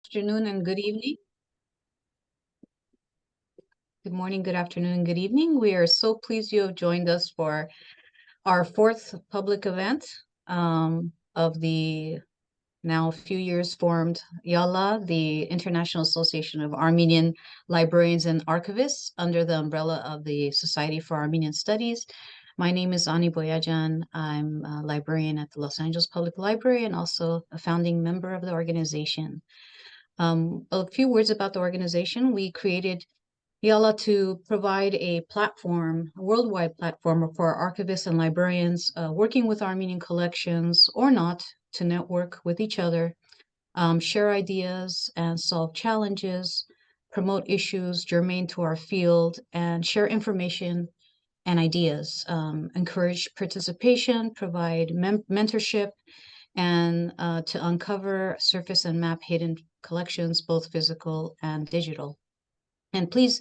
Afternoon and good evening. Good morning, good afternoon, and good evening. We are so pleased you have joined us for our fourth public event of the now a few years formed YALA, the International Association of Armenian Librarians and Archivists, under the umbrella of the Society for Armenian Studies. My name is Ani Boyajan. I'm a librarian at the Los Angeles Public Library and also a founding member of the organization. A few words about the organization. We created YALA to provide a platform, a worldwide platform for archivists and librarians working with Armenian collections or not to network with each other, share ideas and solve challenges, promote issues germane to our field, and share information and ideas, encourage participation, provide mentorship, and to uncover, surface, and map hidden collections, both physical and digital. And please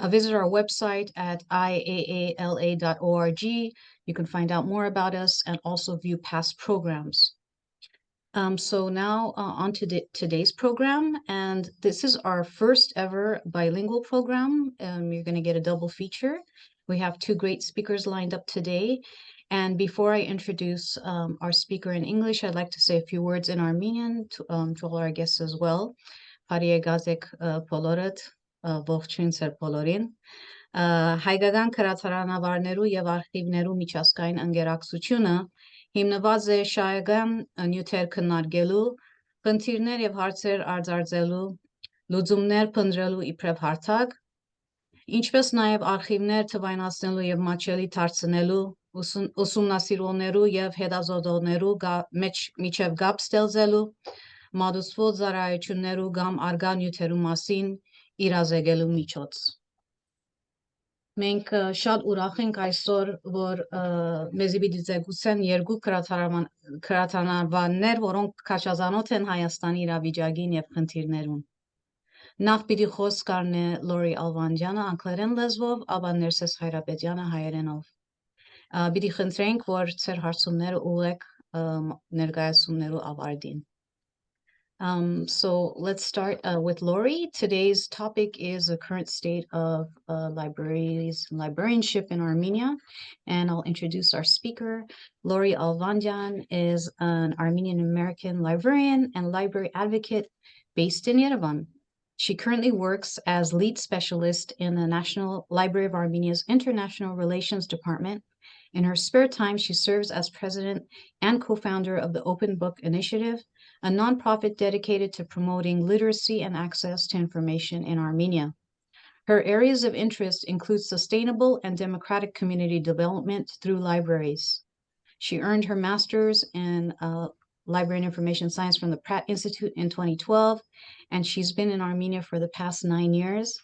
visit our website at iaala.org. You can find out more about us and also view past programs. So now on to today's program, and this is our first ever bilingual program. You're going to get a double feature. We have two great speakers lined up today. And before I introduce our speaker in English, I'd like to say a few words in Armenian to all our guests as well. Հարիեգազեք բոլորդ, ողջույն ձեր բոլորին։ Հայկական քրացարանավարներու եւ արխիվներու միջազգային ընկերակցությունը հիմնված է շահական նյութեր քննարկելու, խնդիրներ եւ հարցեր արձարծելու, լուծումներ փնտրելու իբրև հարթակ, ինչպես նաեւ արխիվներ թվայնացնելու եւ մատչելի դարձնելու, ուսումնասիրողներու եւ հետազոտողներու միջև գապ ստեղծելու, մատուցված ծառայություններու կամ արգա նյութերու մասին իրազեկելու միջոց։ Մենք շատ ուրախ ենք այսօր, որ մեզի պիտի ձգուցեն երկու քրաթանավաններ, որոնք քաշազանոթ են Հայաստանի իրավիճակին եւ խնդիրներուն։ Նախ պիտի խոսք առնե Լորի Ալվանդյանը անգլերեն լեզվով, ապա Ներսես Հայրապետյանը հայերենով։ Պիտի խնդրենք, որ ձեր հարցումները ուղեք ներկայացումներու ավարտին։ So let's start with Lori. Today's topic is the current state of libraries and librarianship in Armenia. And I'll introduce our speaker. Lori Alvandyan is an Armenian-American librarian and library advocate based in Yerevan. She currently works as lead specialist in the National Library of Armenia's International Relations Department. In her spare time, she serves as president and co-founder of the Open Book Initiative, a nonprofit dedicated to promoting literacy and access to information in Armenia. Her areas of interest include sustainable and democratic community development through libraries. She earned her master's in Library and Information Science from the Pratt Institute in 2012, and she's been in Armenia for the past 9 years.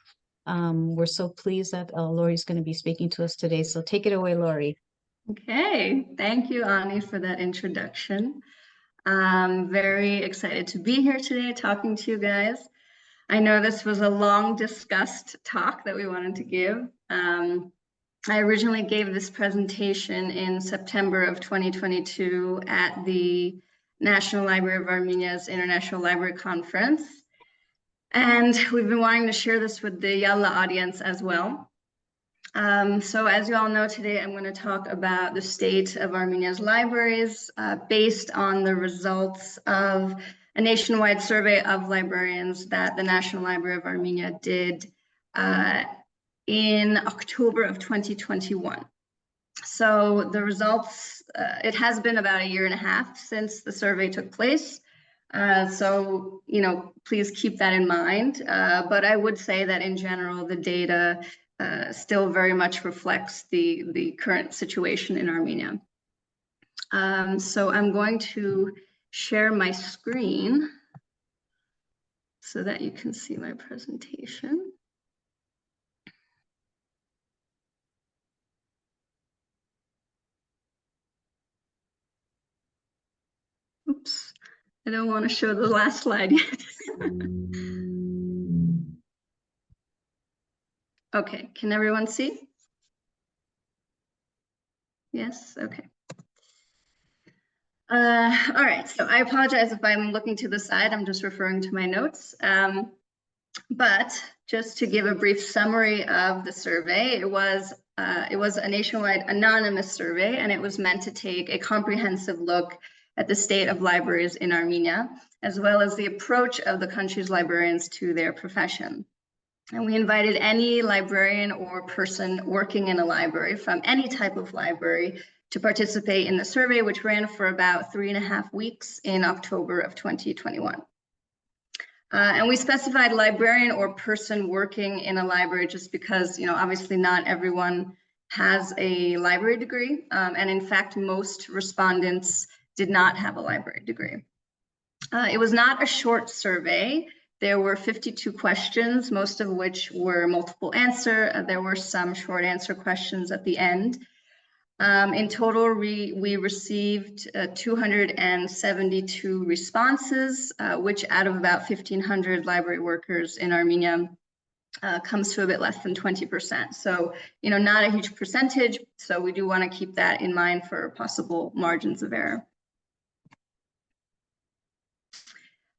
We're so pleased that Lori's going to be speaking to us today. So take it away, Lori. Okay, thank you, Ani, for that introduction. I'm very excited to be here today talking to you guys. I know this was a long discussed talk that we wanted to give. I originally gave this presentation in September of 2022 at the National Library of Armenia's International Library Conference. And we've been wanting to share this with the YALA audience as well. So as you all know, today I'm going to talk about the state of Armenia's libraries based on the results of a nationwide survey of librarians that the National Library of Armenia did in October of 2021. So the results, it has been about 1.5 years since the survey took place. So, please keep that in mind. But I would say that in general, the data still very much reflects the current situation in Armenia. So I'm going to share my screen so that you can see my presentation. Oops, I don't want to show the last slide yet. Okay, can everyone see? Yes, okay. All right, so I apologize if I'm looking to the side, I'm just referring to my notes. But just to give a brief summary of the survey, it was a nationwide anonymous survey, and it was meant to take a comprehensive look at the state of libraries in Armenia, as well as the approach of the country's librarians to their profession. And we invited any librarian or person working in a library from any type of library to participate in the survey, which ran for about 3.5 weeks in October of 2021. And we specified librarian or person working in a library just because, obviously not everyone has a library degree. And in fact, most respondents did not have a library degree. It was not a short survey. There were 52 questions, most of which were multiple answer. There were some short answer questions at the end. In total, we received 272 responses, which out of about 1,500 library workers in Armenia comes to a bit less than 20%. So, not a huge percentage. So we do want to keep that in mind for possible margins of error.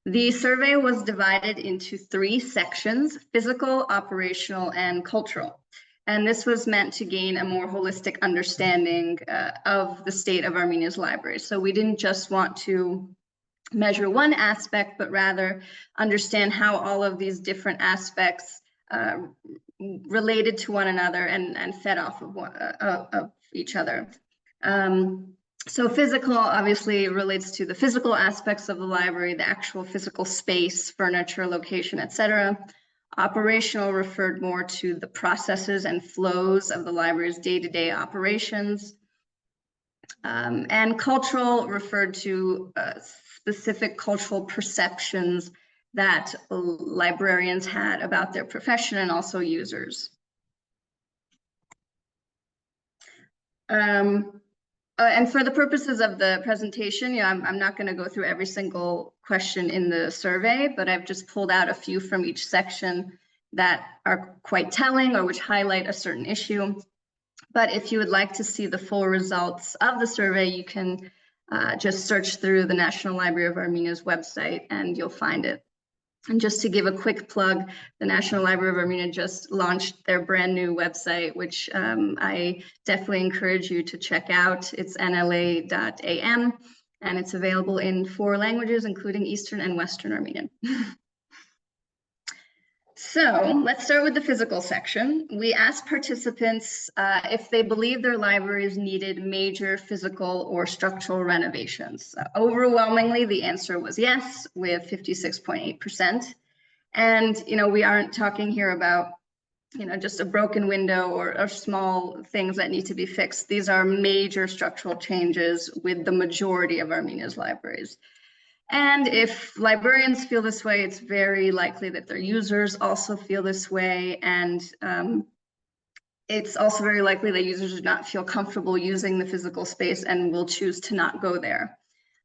The survey was divided into 3 sections: physical, operational, and cultural. And this was meant to gain a more holistic understanding of the state of Armenia's libraries. So we didn't just want to measure one aspect, but rather understand how all of these different aspects related to one another and fed off of each other. So physical obviously relates to the physical aspects of the library, the actual physical space, furniture, location, etc. Operational referred more to the processes and flows of the library's day-to-day operations. And cultural referred to specific cultural perceptions that librarians had about their profession and also users. And for the purposes of the presentation, I'm not going to go through every single question in the survey, but I've just pulled out a few from each section that are quite telling or which highlight a certain issue. But if you would like to see the full results of the survey, you can just search through the National Library of Armenia's website and you'll find it. And just to give a quick plug, the National Library of Armenia just launched their brand new website, which I definitely encourage you to check out. It's nla.am, and it's available in 4 languages, including Eastern and Western Armenian. So let's start with the physical section. We asked participants if they believe their libraries needed major physical or structural renovations. Overwhelmingly, the answer was yes, with 56.8%. And, we aren't talking here about, just a broken window or small things that need to be fixed. These are major structural changes with the majority of Armenia's libraries. And if librarians feel this way, it's very likely that their users also feel this way. And it's also very likely that users do not feel comfortable using the physical space and will choose to not go there.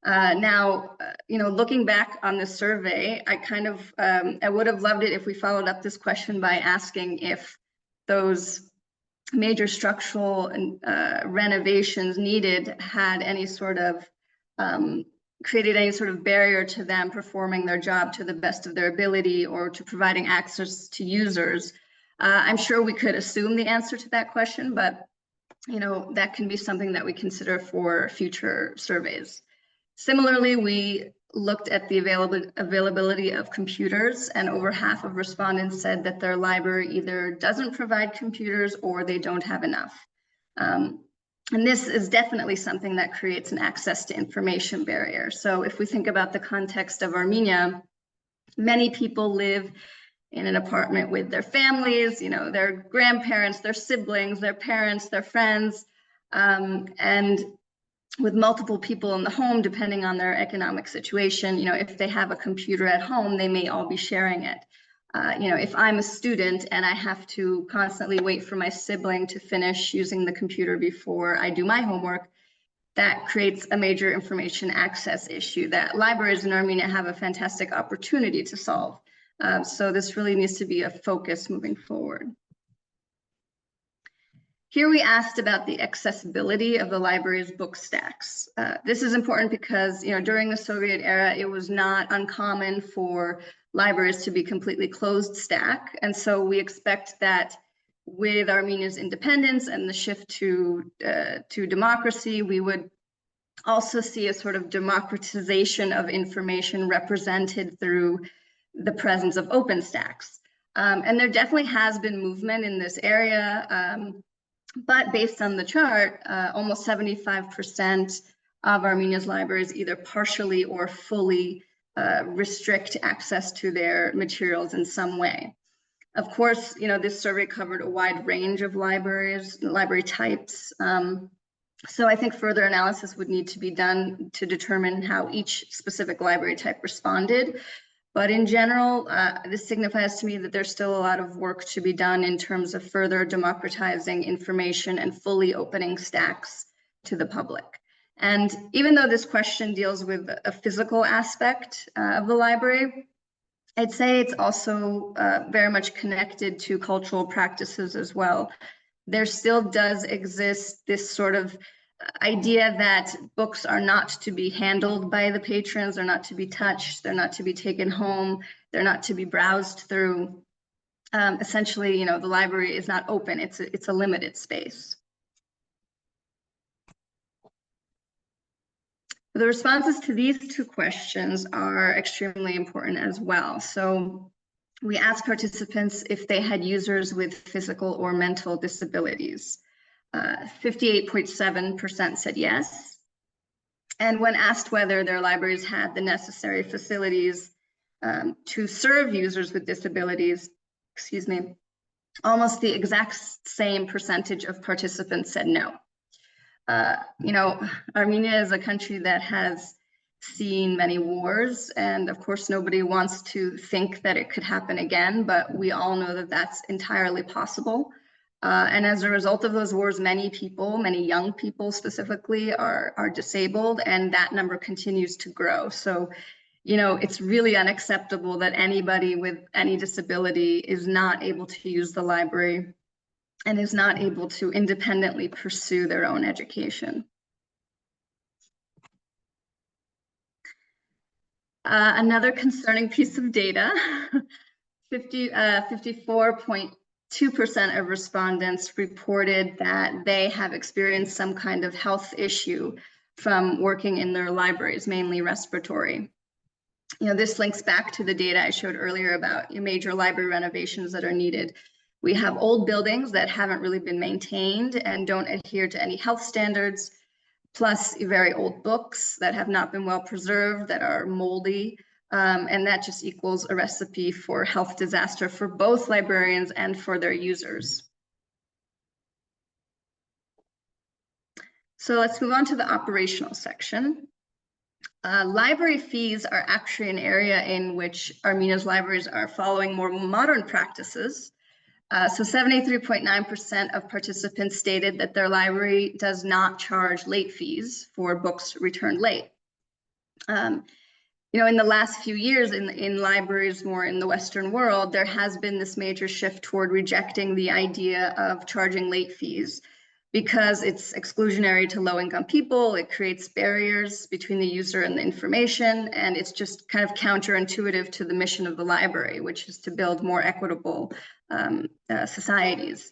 Now, looking back on the survey, I would have loved it if we followed up this question by asking if those major structural renovations needed had any sort of created any sort of barrier to them performing their job to the best of their ability or to providing access to users. I'm sure we could assume the answer to that question, but that can be something that we consider for future surveys. Similarly, we looked at the availability of computers, and over half of respondents said that their library either doesn't provide computers or they don't have enough. And this is definitely something that creates an access to information barrier. So if we think about the context of Armenia, many people live in an apartment with their families, their grandparents, their siblings, their parents, their friends, and with multiple people in the home, depending on their economic situation. If they have a computer at home, they may all be sharing it. If I'm a student and I have to constantly wait for my sibling to finish using the computer before I do my homework, that creates a major information access issue that libraries in Armenia have a fantastic opportunity to solve. So this really needs to be a focus moving forward. Here we asked about the accessibility of the library's book stacks. This is important because, during the Soviet era, it was not uncommon for libraries to be completely closed stack. And so we expect that with Armenia's independence and the shift to democracy, we would also see a sort of democratization of information represented through the presence of OpenStacks. And there definitely has been movement in this area. But based on the chart, almost 75% of Armenia's libraries either partially or fully restrict access to their materials in some way. Of course, this survey covered a wide range of libraries, library types. So I think further analysis would need to be done to determine how each specific library type responded. But in general, this signifies to me that there's still a lot of work to be done in terms of further democratizing information and fully opening stacks to the public. And even though this question deals with a physical aspect of the library, I'd say it's also very much connected to cultural practices as well. There still does exist this sort of idea that books are not to be handled by the patrons, they're not to be touched, they're not to be taken home, they're not to be browsed through. Essentially, the library is not open, it's a limited space. The responses to these two questions are extremely important as well. So we asked participants if they had users with physical or mental disabilities. 58.7% said yes. And when asked whether their libraries had the necessary facilities to serve users with disabilities, almost the exact same percentage of participants said no. Armenia is a country that has seen many wars, and of course nobody wants to think that it could happen again, but we all know that that's entirely possible. And as a result of those wars, many people, many young people specifically, are disabled, and that number continues to grow. So, it's really unacceptable that anybody with any disability is not able to use the library and is not able to independently pursue their own education. Another concerning piece of data, 54.2% of respondents reported that they have experienced some kind of health issue from working in their libraries, mainly respiratory. This links back to the data I showed earlier about major library renovations that are needed. We have old buildings that haven't really been maintained and don't adhere to any health standards, plus very old books that have not been well preserved, that are moldy, and that just equals a recipe for health disaster for both librarians and for their users. So let's move on to the operational section. Library fees are actually an area in which Armenia's libraries are following more modern practices. So 73.9% of participants stated that their library does not charge late fees for books returned late. In the last few years in libraries more in the Western world, there has been this major shift toward rejecting the idea of charging late fees because it's exclusionary to low-income people, it creates barriers between the user and the information, and it's just kind of counterintuitive to the mission of the library, which is to build more equitable societies.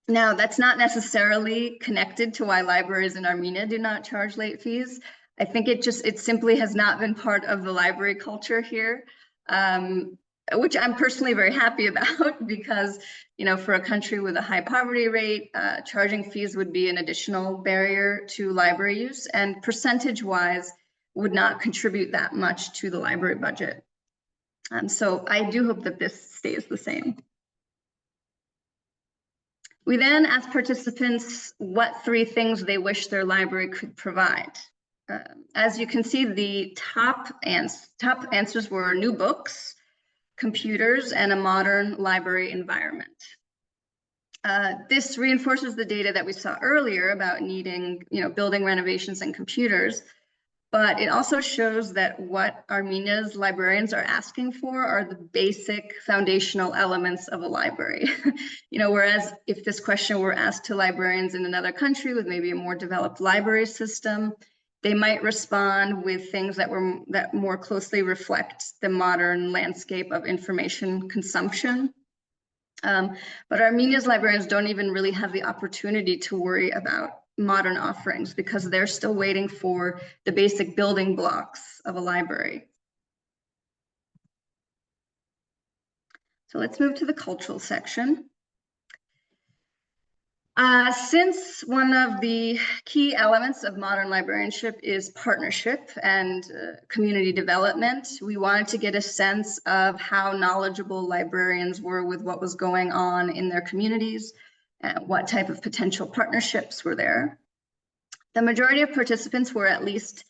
Now, that's not necessarily connected to why libraries in Armenia do not charge late fees. I think it simply has not been part of the library culture here, which I'm personally very happy about because, for a country with a high poverty rate, charging fees would be an additional barrier to library use, and percentage-wise would not contribute that much to the library budget. So I do hope that this stays the same. We then asked participants what 3 things they wish their library could provide. As you can see, the top answers were new books, computers, and a modern library environment. This reinforces the data that we saw earlier about needing, building renovations and computers. but it also shows that what Armenia's librarians are asking for are the basic foundational elements of a library. Whereas if this question were asked to librarians in another country with maybe a more developed library system, they might respond with things that more closely reflect the modern landscape of information consumption. But Armenia's librarians don't even really have the opportunity to worry about modern offerings because they're still waiting for the basic building blocks of a library. So let's move to the cultural section. Since one of the key elements of modern librarianship is partnership and community development, we wanted to get a sense of how knowledgeable librarians were with what was going on in their communities, and what type of potential partnerships were there. The majority of participants were at least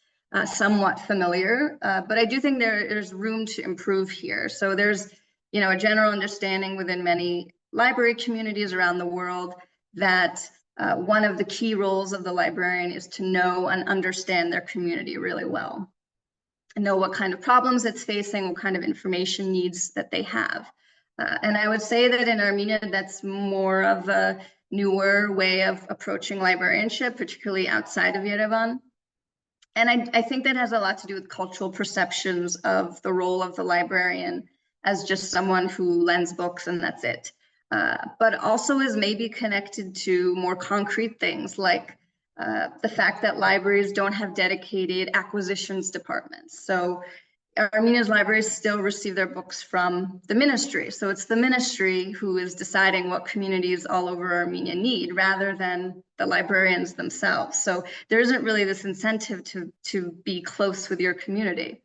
somewhat familiar, but I do think there's room to improve here. So there's a general understanding within many library communities around the world that one of the key roles of the librarian is to know and understand their community really well, and know what kind of problems it's facing, what kind of information needs that they have. And I would say that in Armenia, that's more of a newer way of approaching librarianship, particularly outside of Yerevan. And I think that has a lot to do with cultural perceptions of the role of the librarian as just someone who lends books and that's it. But also is maybe connected to more concrete things like the fact that libraries don't have dedicated acquisitions departments. So Armenia's libraries still receive their books from the ministry. So it's the ministry who is deciding what communities all over Armenia need rather than the librarians themselves. So there isn't really this incentive to be close with your community.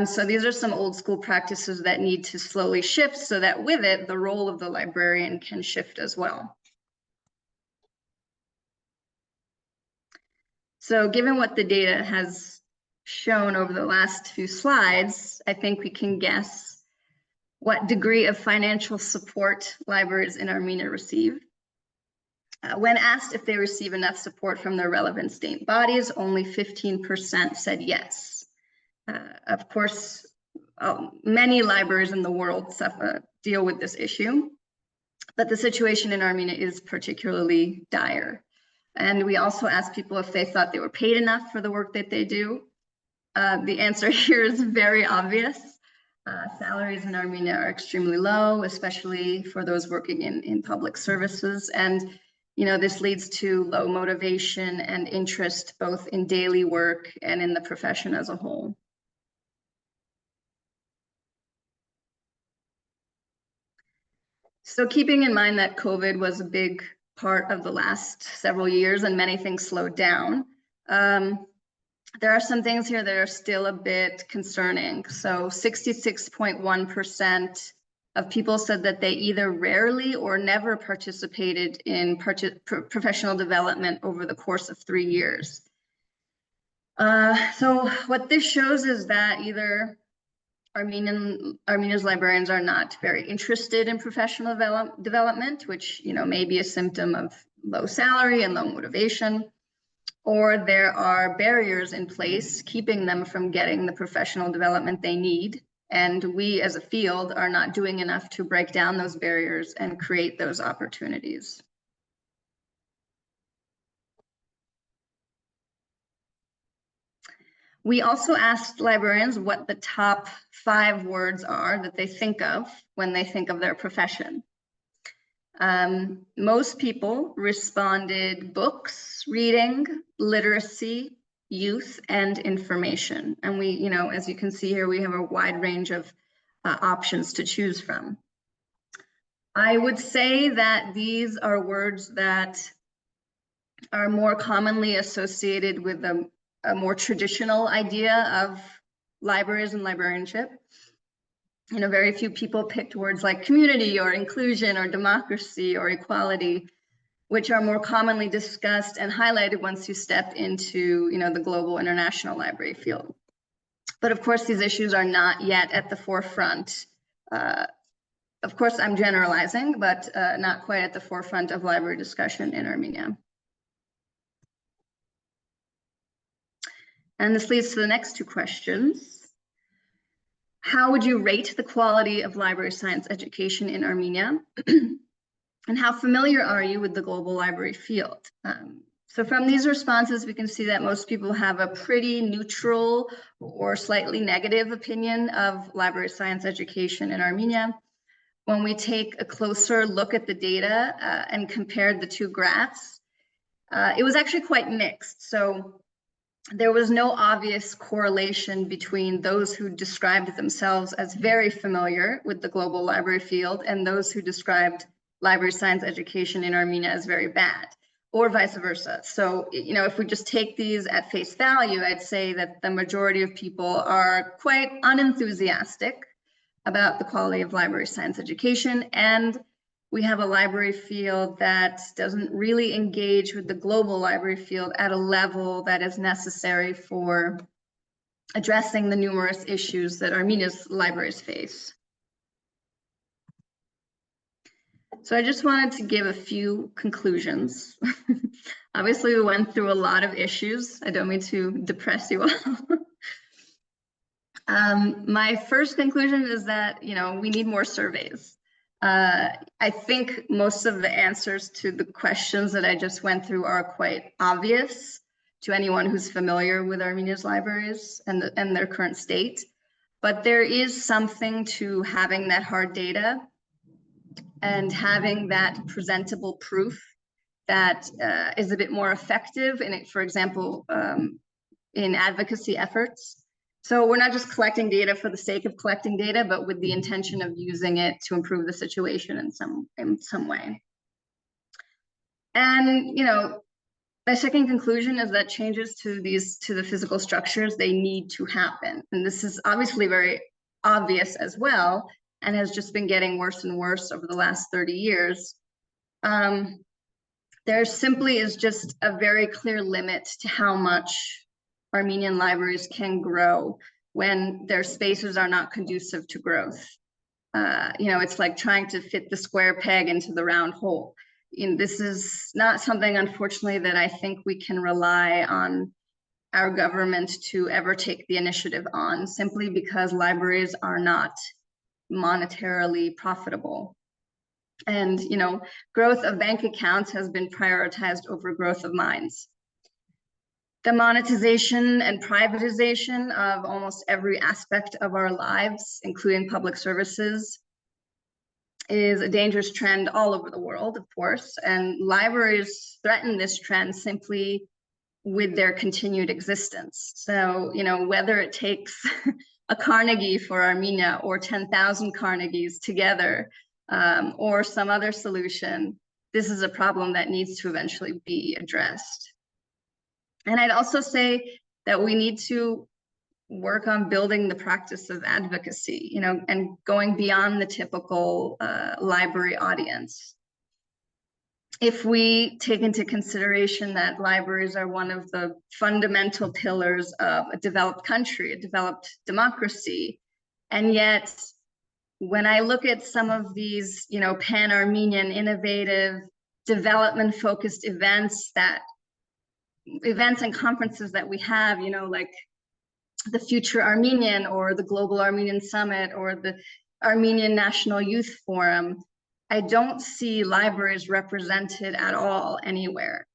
So these are some old school practices that need to slowly shift so that with it, the role of the librarian can shift as well. So given what the data has shown over the last few slides, I think we can guess what degree of financial support libraries in Armenia receive. When asked if they receive enough support from their relevant state bodies, only 15% said yes. Of course, many libraries in the world deal with this issue, but the situation in Armenia is particularly dire. And we also asked people if they thought they were paid enough for the work that they do. The answer here is very obvious. Salaries in Armenia are extremely low, especially for those working in public services. And this leads to low motivation and interest both in daily work and in the profession as a whole. So keeping in mind that COVID was a big part of the last several years and many things slowed down, there are some things here that are still a bit concerning. So 66.1% of people said that they either rarely or never participated in professional development over the course of 3 years. So what this shows is that either Armenia's librarians are not very interested in professional development, which may be a symptom of low salary and low motivation, or there are barriers in place keeping them from getting the professional development they need. And we as a field are not doing enough to break down those barriers and create those opportunities. We also asked librarians what the top 5 words are that they think of when they think of their profession. Most people responded books, reading, literacy, youth, and information. And we, as you can see here, we have a wide range of options to choose from. I would say that these are words that are more commonly associated with a more traditional idea of libraries and librarianship. Very few people picked words like community or inclusion or democracy or equality, which are more commonly discussed and highlighted once you step into, the global international library field. But of course, these issues are not yet at the forefront. Of course, I'm generalizing, but not quite at the forefront of library discussion in Armenia. And this leads to the next two questions. How would you rate the quality of library science education in Armenia? And how familiar are you with the global library field? So from these responses, we can see that most people have a pretty neutral or slightly negative opinion of library science education in Armenia. When we take a closer look at the data and compared the two graphs, it was actually quite mixed. So there was no obvious correlation between those who described themselves as very familiar with the global library field and those who described library science education in Armenia as very bad, or vice versa. So, if we just take these at face value, I'd say that the majority of people are quite unenthusiastic about the quality of library science education, and we have a library field that doesn't really engage with the global library field at a level that is necessary for addressing the numerous issues that Armenia's libraries face. So I just wanted to give a few conclusions. Obviously, we went through a lot of issues. I don't mean to depress you all. My first conclusion is that, we need more surveys. I think most of the answers to the questions that I just went through are quite obvious to anyone who's familiar with Armenia's libraries and their current state. But there is something to having that hard data and having that presentable proof that is a bit more effective in it, for example, in advocacy efforts. So we're not just collecting data for the sake of collecting data, but with the intention of using it to improve the situation in some way. And my second conclusion is that changes to the physical structures, they need to happen. And this is obviously very obvious as well, and has just been getting worse and worse over the last 30 years. There simply is just a very clear limit to how much Armenian libraries can grow when their spaces are not conducive to growth. It's like trying to fit the square peg into the round hole. This is not something, unfortunately, that I think we can rely on our government to ever take the initiative on, simply because libraries are not monetarily profitable. And, growth of bank accounts has been prioritized over growth of minds. The monetization and privatization of almost every aspect of our lives, including public services, is a dangerous trend all over the world, of course, and libraries threaten this trend simply with their continued existence. So, whether it takes a Carnegie for Armenia or 10,000 Carnegies together, or some other solution, this is a problem that needs to eventually be addressed. And I'd also say that we need to work on building the practice of advocacy, and going beyond the typical library audience. If we take into consideration that libraries are one of the fundamental pillars of a developed country, a developed democracy, and yet when I look at some of these, pan-Armenian, innovative, development-focused events and conferences that we have, like the Future Armenian or the Global Armenian Summit or the Armenian National Youth Forum, I don't see libraries represented at all anywhere.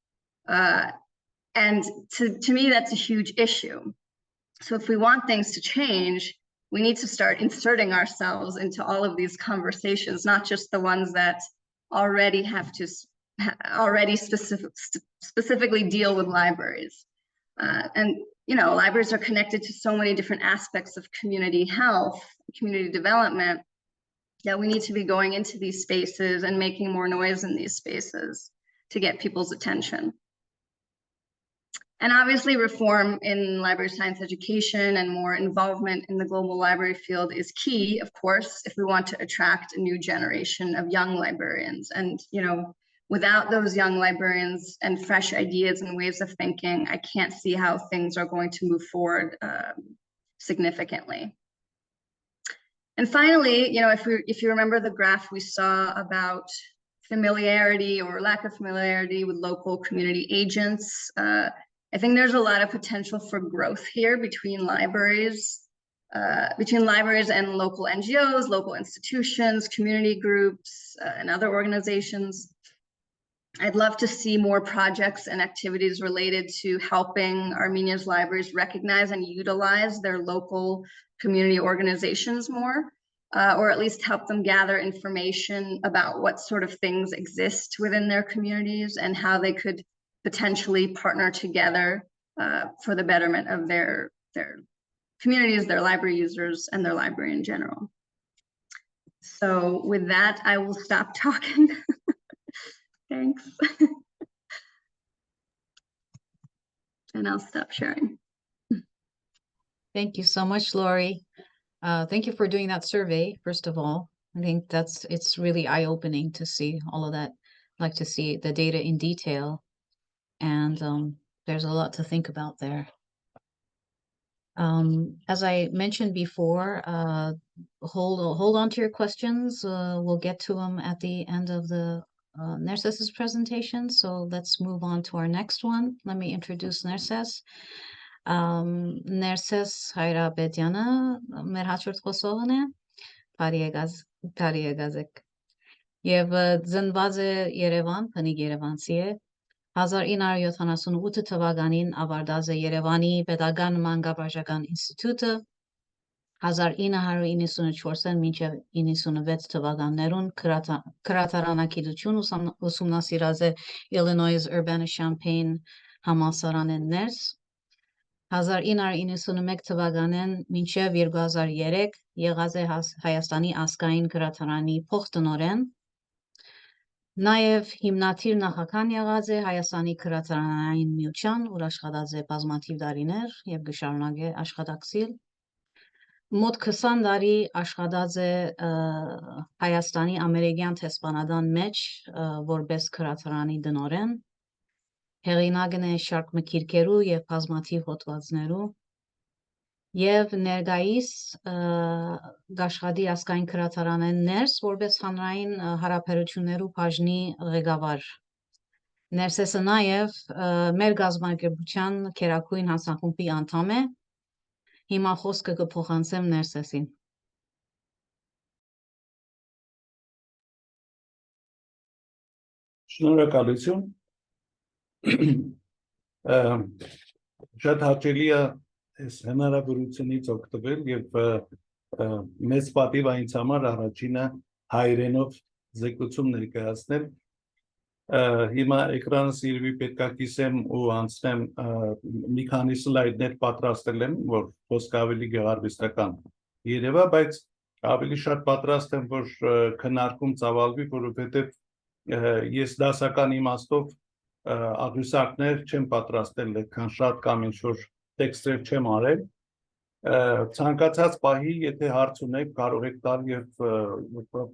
And to me, that's a huge issue. So if we want things to change, we need to start inserting ourselves into all of these conversations, not just the ones that already specifically deal with libraries. And libraries are connected to so many different aspects of community health, community development, that we need to be going into these spaces and making more noise in these spaces to get people's attention. And obviously reform in library science education and more involvement in the global library field is key, of course, if we want to attract a new generation of young librarians. And, without those young librarians and fresh ideas and ways of thinking, I can't see how things are going to move forward significantly. And finally, if you remember the graph we saw about familiarity or lack of familiarity with local community agents, I think there's a lot of potential for growth here between libraries and local NGOs, local institutions, community groups, and other organizations. I'd love to see more projects and activities related to helping Armenia's libraries recognize and utilize their local community organizations more, or at least help them gather information about what sort of things exist within their communities and how they could potentially partner together for the betterment of their communities, their library users, and their library in general. So with that, I will stop talking. Thanks. And I'll stop sharing. Thank you so much, Lori. Thank you for doing that survey, first of all. I think it's really eye-opening to see all of that. I'd like to see the data in detail. And there's a lot to think about there. As I mentioned before, hold on to your questions. We'll get to them at the end of the Nerses's presentation. So let's move on to our next one. Let me introduce Nerses. Nerses Հայրաբեդյանը մեր հաջորդ խոսողն է, Բարի եկազեք։ Եվ ծնված է Երևան, բնիկ երևանցի է։ 1978 թվականին ավարտած է Երևանի Պետական Մանկաբաժական ինստիտուտը, 1994-ին մինչև 96 թվականներուն քրատարանագիտություն ուսումնասիրած է Illinois Urbana-Champaign համալսարանեն ներս, 1991 թվականին մինչև 2003 եղած է Հայաստանի ազգային գրադարանի փոխտնօրեն, նաև հիմնադիր նախագահ եղած է Հայաստանի գրադարանային միության, որ աշխատած է բազմաթիվ տարիներ եւ կշարունակի աշխատակցել, մոտ 20 տարի աշխատած է Հայաստանի ամերիկյան տեսփանադան մեջ որպես գրադարանի տնօրեն, հեղինակն է շարք մգիրքերու եւ բազմաթիվ հոդվածներու եւ ներկայիս Գաշխատի ազգային գրադարանեն ներս որպես հանրային հարաբերություններու բաժնի ղեկավար։ Ներսեսը նաեւ մեր գազམ་ակերպության քերակույն հանձնախումբի անդամ է։ Հիմա խոսքը կփոխանցեմ Ներսեսին։ Շնորհակալություն։ Շատ հաճելի է այս հնարավորությունից օգտվել եւ մեծ պատիվ այնց համար առաջինը հայերենով զեկուցում ներկայացնել։ Հիմա էկրանս իրվի պետք է կիսեմ ու անցնեմ մի քանի սլայդներ պատրաստել եմ, որ խոսքը ավելի գեղարվեստական երևա, բայց ավելի շատ պատրաստ եմ, որ քննարկում ծավալվի, որովհետեւ ես դասական իմաստով աղյուսակներ չեմ պատրաստել այդքան շատ կամ ինչ-որ տեքստեր չեմ արել, ցանկացած պահի, եթե հարց ունեք, կարող եք տալ եւ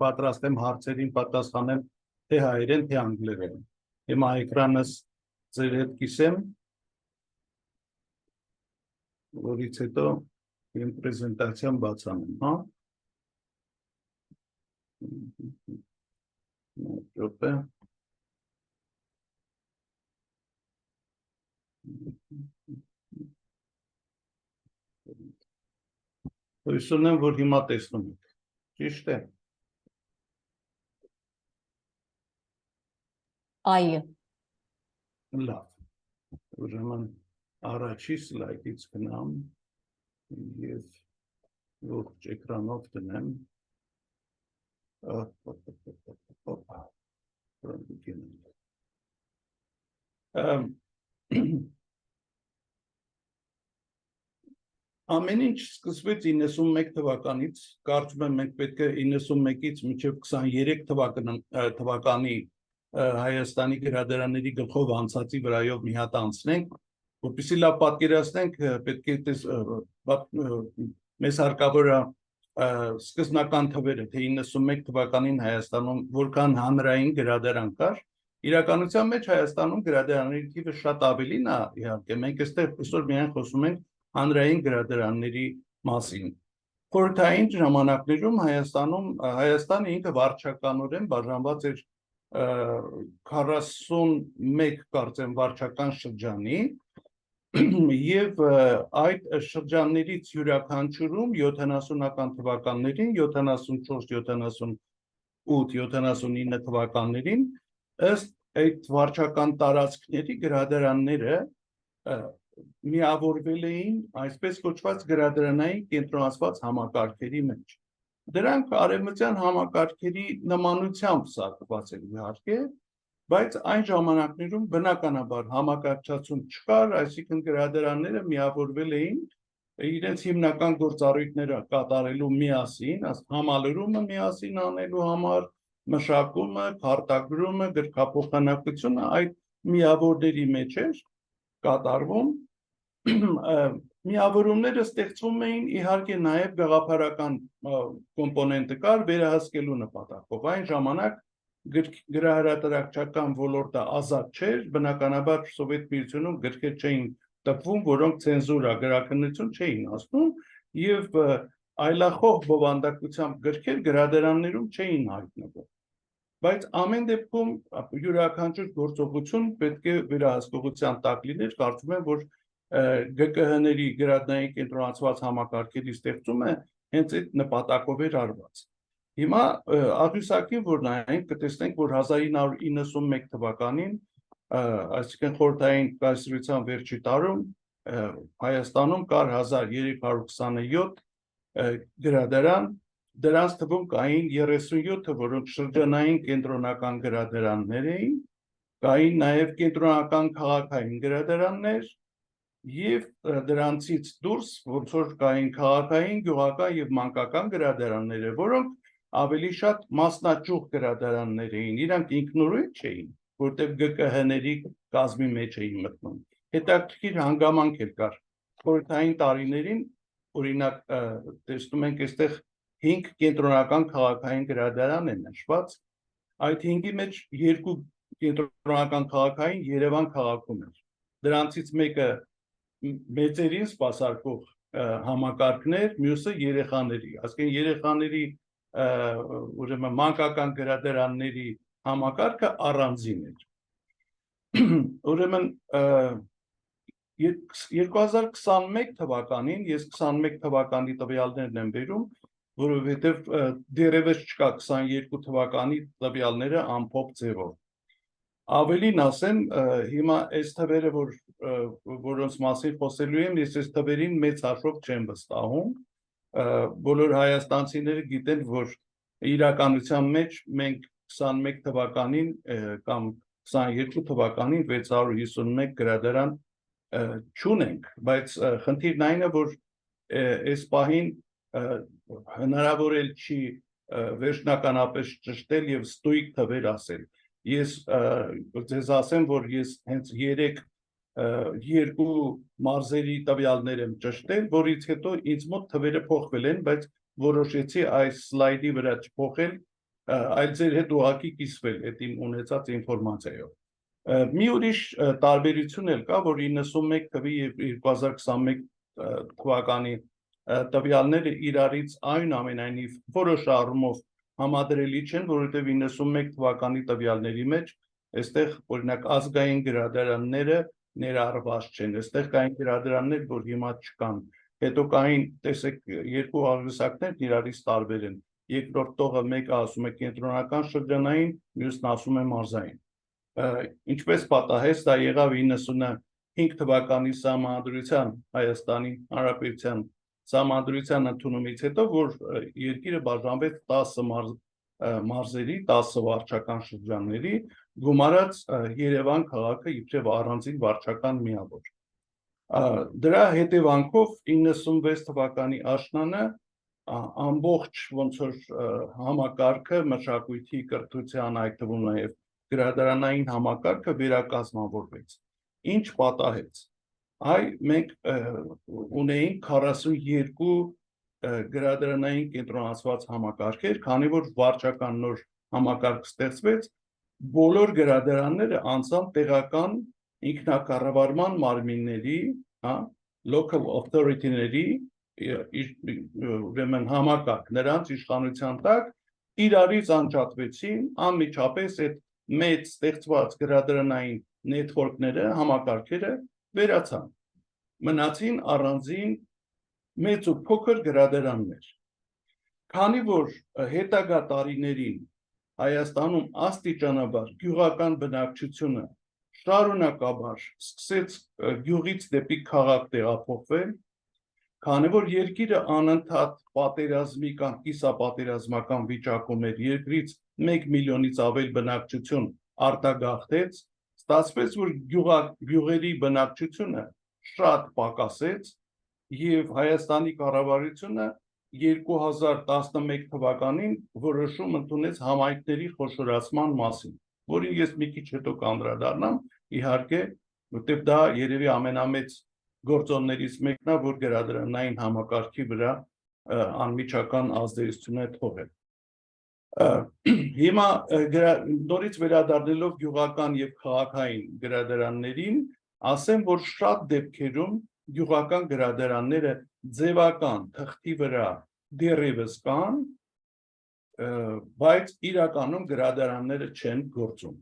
պատրաստ եմ հարցերին պատասխանել թե հայերեն, թե անգլերեն։ Հիմա էկրանս ձեր հետ կիսեմ, որից հետո իմ պրեզենտացիան բացանեմ, հա։ Րոպե։ Հույս ունեմ, որ հիմա տեսնում եք, ճիշտ է։ Այո։ Լավ, ուրեմն առաջի սլայդից գնամ և ողջ էկրանով դնեմ։ Ամեն ինչ սկսվեց 91 թվականից, կարծում եմ մենք պետք է 91-ից մինչև 23 թվականի Հայաստանի գրադարանների գլխով անցածի վրայով մի հատ անցնենք, որպեսզի լավ պատկերացնենք, պետք է մեզ հարկավոր է սկզբնական թվերը, թե 91 թվականին Հայաստանում որքան հանրային գրադարան կար, իրականության մեջ Հայաստանում գրադարանների թիվը շատ ավելին է, իհարկե, մենք այստեղ այսօր միայն խոսում ենք հանրային գրադարանների մասին։ Խորհրդային ժամանակներում Հայաստանը ինքը վարչականորեն բաժանված էր 41 կարծեմ վարչական շրջանի, Եվ այդ շրջաններից յուրաքանչյուրում 70-ական թվականներին, 74, 78, 79 թվականներին ըստ այդ վարչական տարածքների գրադարանները միավորվել էին այսպես կոչված գրադարանային կենտրոնացված համակարգերի մեջ։ Դրանք արևմտյան համակարգերի նմանությամբ սարքված են իհարկե, բայց այն ժամանակներում բնականաբար համակարգչություն չկար, այսինքն գրադարանները միավորվել էին իրենց հիմնական գործառույթները կատարելու միասին, համալրումը միասին անելու համար, մշակումը, քարտագրումը, գրքափոխանակությունը այդ միավորների մեջ էր կատարվում։ Միավորումները ստեղծվում էին իհարկե նաև գաղափարական կոմպոնենտը կար վերահսկելու նպատակով։ Այն ժամանակ գրահրատարակչական ոլորտը ազատ չէր, բնականաբար Սովետ Միությունում գրքեր չէին տպվում, որոնք ցենզուրա, գրաքննություն չէին ասում, եւ այլախոհ բովանդակությամբ գրքեր գրադարաններում չէին հայտնվում։ Բայց ամեն դեպքում յուրաքանչյուր գործողություն պետք է վերահսկողության տակ լիներ, կարծում եմ, որ ԳԿՀ-ների գրադարանային կենտրոնացված համակարգերի ստեղծումը հենց այդ նպատակով էր արված։ Հիմա աղյուսակին որ նայենք, կտեսնենք, որ 1991 թվականին, այսինքն խորհրդային կայսրության վերջի տարում Հայաստանում կար 1327 գրադարան, դրանց թվում կային 37-ը, որոնք շրջանային կենտրոնական գրադարաններ էին, կային նաև կենտրոնական քաղաքային գրադարաններ եւ դրանցից դուրս ոնց որ կային քաղաքային, գյուղական եւ մանկական գրադարանները, որոնք ավելի շատ մասնաճյուղ գրադարաններ էին, իրանք ինքնուրույն չէին, որտեղ ԳԿՀ-ների կազմի մեջ էին մտնում։ Հետաքրքիր հանգամանք էլ կար։ Խորհրդային տարիներին, օրինակ, տեսնում ենք այստեղ 5 կենտրոնական քաղաքային գրադարան են նշված, այդ 5-ի մեջ 2 կենտրոնական քաղաքային Երևան քաղաքում էր։ Դրանցից մեկը մեծերին սպասարկող համակարգներ, մյուսը երեխաների, ասկեն երեխաների ուրեմն մանկական գրադարանների համակարգը առանձին էր։ Ուրեմն 2021 թվականին, ես 21 թվականի տվյալներն եմ բերում, որովհետև դեռևս չկա 22 թվականի տվյալները ամփոփ ձևով։ Ավելին ասեմ, հիմա այս թվերը, որոնց մասին խոսելու եմ, ես այս թվերին մեծ հաշվով չեմ վստահում, բոլոր հայաստանցիները գիտեն, որ իրականության մեջ մենք 21 թվականին կամ 22 թվականին 651 գրադարան չունենք, բայց խնդիրն այն է, որ այս պահին հնարավոր էլ չի վերջնականապես ճշտել եւ ստույգ թվեր ասել։ Ես ձեզ ասեմ, որ ես հենց 2 մարզերի տվյալներ եմ ճշտել, որից հետո ինձ մոտ թվերը փոխվել են, բայց որոշեցի այս սլայդի վրա չփոխել, այլ ձեր հետ ուղղակի կիսվել այդ իմ ունեցած ինֆորմացիայով։ Մի ուրիշ տարբերություն էլ կա, որ 91 թվի եւ 2021 թվականի տվյալները իրարից այնուամենայնիվ որոշ առումով համադրելի չեն, որովհետև 91 թվականի տվյալների մեջ այստեղ օրինակ ազգային գրադարանները ներառված չեն, այստեղ կային գրադարաններ, որ հիմա չկան, հետո կային, տեսեք, երկու աղյուսակներ իրարից տարբեր են, երկրորդ տողը մեկը ասում է կենտրոնական շրջանային, մյուսն ասում է մարզային։ Ինչպես պատահեց, դա եղավ 95 թվականի Սահմանադրության, Հայաստանի Հանրապետության Սահմանադրության ընդունումից հետո, որ երկիրը բաժանվեց 10 մարզերի, 10 վարչական շրջանների, գումարած Երևան քաղաքը իբրև առանձին վարչական միավոր։ Դրա հետևանքով 96 թվականի աշնանը ամբողջ ոնց որ համակարգը, մշակույթի, կրթության, այդ թվում նաև գրադարանային համակարգը վերակազմավորվեց։ Ինչ պատահեց։ Այ մենք ունեինք 42 գրադարանային կենտրոնացված համակարգեր, քանի որ վարչական նոր համակարգ ստեղծվեց, բոլոր գրադարանները անցան տեղական ինքնակառավարման մարմինների, local authority-ների ուրեմն համակարգ, նրանց իշխանության տակ իրարից անջատվեցին, անմիջապես այդ մեծ ստեղծված գրադարանային նետվորքները, համակարգերը վերացան։ մնացին առանձին մեծ ու փոքր գրադարաններ։ Քանի որ հետագա տարիներին Հայաստանում աստիճանաբար գյուղական բնակչությունը շարունակաբար սկսեց գյուղից դեպի քաղաք տեղափոխվել, քանի որ երկիրը անընդհատ պատերազմի կամ կիսապատերազմական վիճակում էր, երկրից 1 միլիոնից ավել բնակչություն արտագաղթեց, ստացվեց, որ գյուղերի բնակչությունը շատ պակասեց եւ Հայաստանի կառավարությունը 2011 թվականին որոշում ընդունեց համայնքների խոշորացման մասին, որին ես մի քիչ հետո կանդրադառնամ, իհարկե, որտեղ դա երևի ամենամեծ գործոններից մեկն է, որ գրադարանային համակարգի վրա անմիջական ազդեցություն է թողել։ Հիմա նորից վերադառնալով գյուղական եւ քաղաքային գրադարաններին, ասեմ, որ շատ դեպքերում գյուղական գրադարանները ձևական թղթի վրա դեռևս կան, բայց իրականում գրադարանները չեն գործում։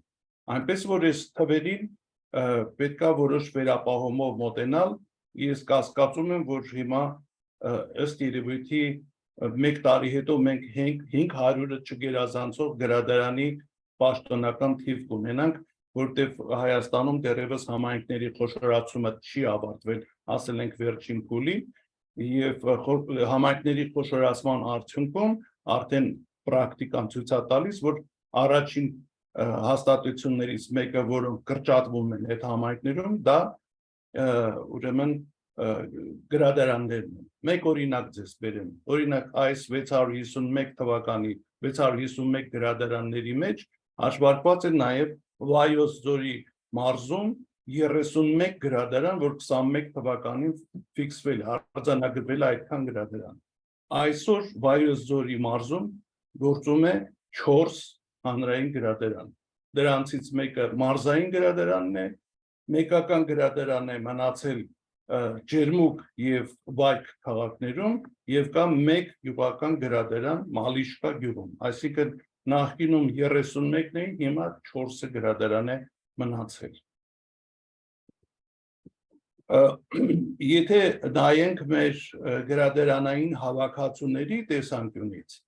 Այնպես որ այս թվերին պետքա որոշ վերապահումով մոտենալ, ես կասկածում եմ, որ հիմա ըստ երևույթի 1 տարի հետո մենք 500-ը չգերազանցող գրադարանի պաշտոնական թիվ կունենանք, որտեղ Հայաստանում դեռևս համայնքների խոշորացումը չի ավարտվել, ասել ենք վերջին փուլի, եւ համայնքների խոշորացման արդյունքում արդեն պրակտիկան ցույց է տալիս, որ առաջին հաստատություններից մեկը, որոնք կրճատվում են այդ համայնքներում, դա ուրեմն գրադարաններն են։ Մեկ օրինակ ձեզ բերեմ, օրինակ այս 651 թվականի 651 գրադարանների մեջ հաշվարկված է նաև Վայոց ձորի մարզում 31 գրադարան, որ 21 թվականին ֆիքսվել, արձանագրվել այդքան գրադարան։ Այսօր Վայոց ձորի մարզում գործում է 4 հանրային գրադարան։ Դրանցից մեկը մարզային գրադարանն է, մեկական գրադարան է մնացել Ջերմուկ եւ Վայք քաղաքներում եւ կա մեկ գյուղական գրադարան Մալիշկա գյուղում, այսինքն նախկինում 31-ն էին, հիմա 4 գրադարան է մնացել։ Եթե նայենք մեր գրադարանային հավաքածուների տեսանկյունից,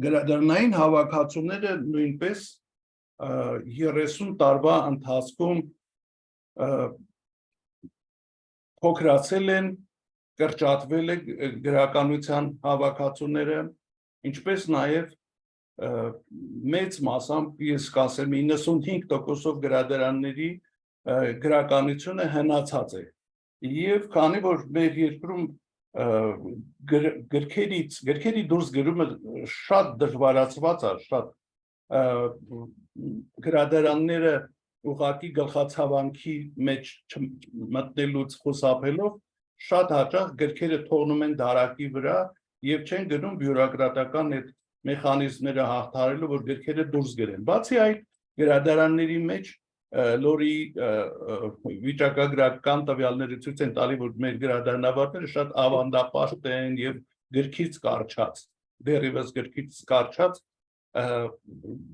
գրադարանային հավաքածուները նույնպես 30 տարվա ընթացքում փոքրացել են, կրճատվել է գրականության հավաքածուները, ինչպես նաև մեծ մասամբ ես կասեմ 95%-ով գրադարանների գրականությունը հնացած է։ Եվ քանի որ մեր երկրում գրքերի դուրս գրումը շատ դժվարացված է, շատ գրադարանները ուղղակի գլխացավանքի մեջ մտնելուց խուսափելով շատ հաճախ գրքերը թողնում են դարակի վրա եւ չեն գնում բյուրոկրատական այդ մեխանիզմները հաղթահարելու, որ գրքերը դուրս գրեն։ Բացի այդ, գրադարանների մեջ լորի վիճակագրական տվյալները ցույց են տալի, որ մեր գրադարանավարները շատ ավանդապաշտ են եւ գրքից կարճած, դեռևս գրքից կարճած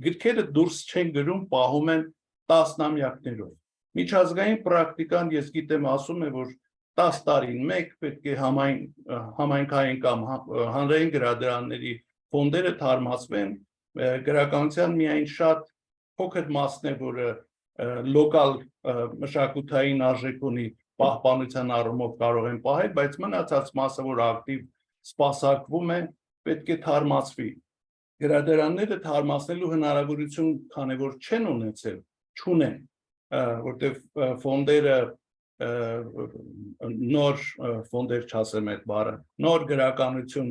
գրքերը դուրս չեն գրում, պահում են տասնամյակներով։ Միջազգային պրակտիկան ես գիտեմ ասում է, որ 10 տարին մեկ պետք է համայնքային կամ հանրային գրադարանների ֆոնդերը թարմացվեն, գրականության միայն շատ փոքր մասն է, որը լոկալ մշակութային արժեք ունի, պահպանության առումով կարող են պահել, բայց մնացած մասը, որ ակտիվ սպասարկվում է, պետք է թարմացվի։ Գրադարանները թարմացնելու հնարավորություն, քանի որ չեն ունեցել, չունեն, որտեղ ֆոնդերը նոր ֆոնդեր չասեմ այդ բառը, նոր գրականություն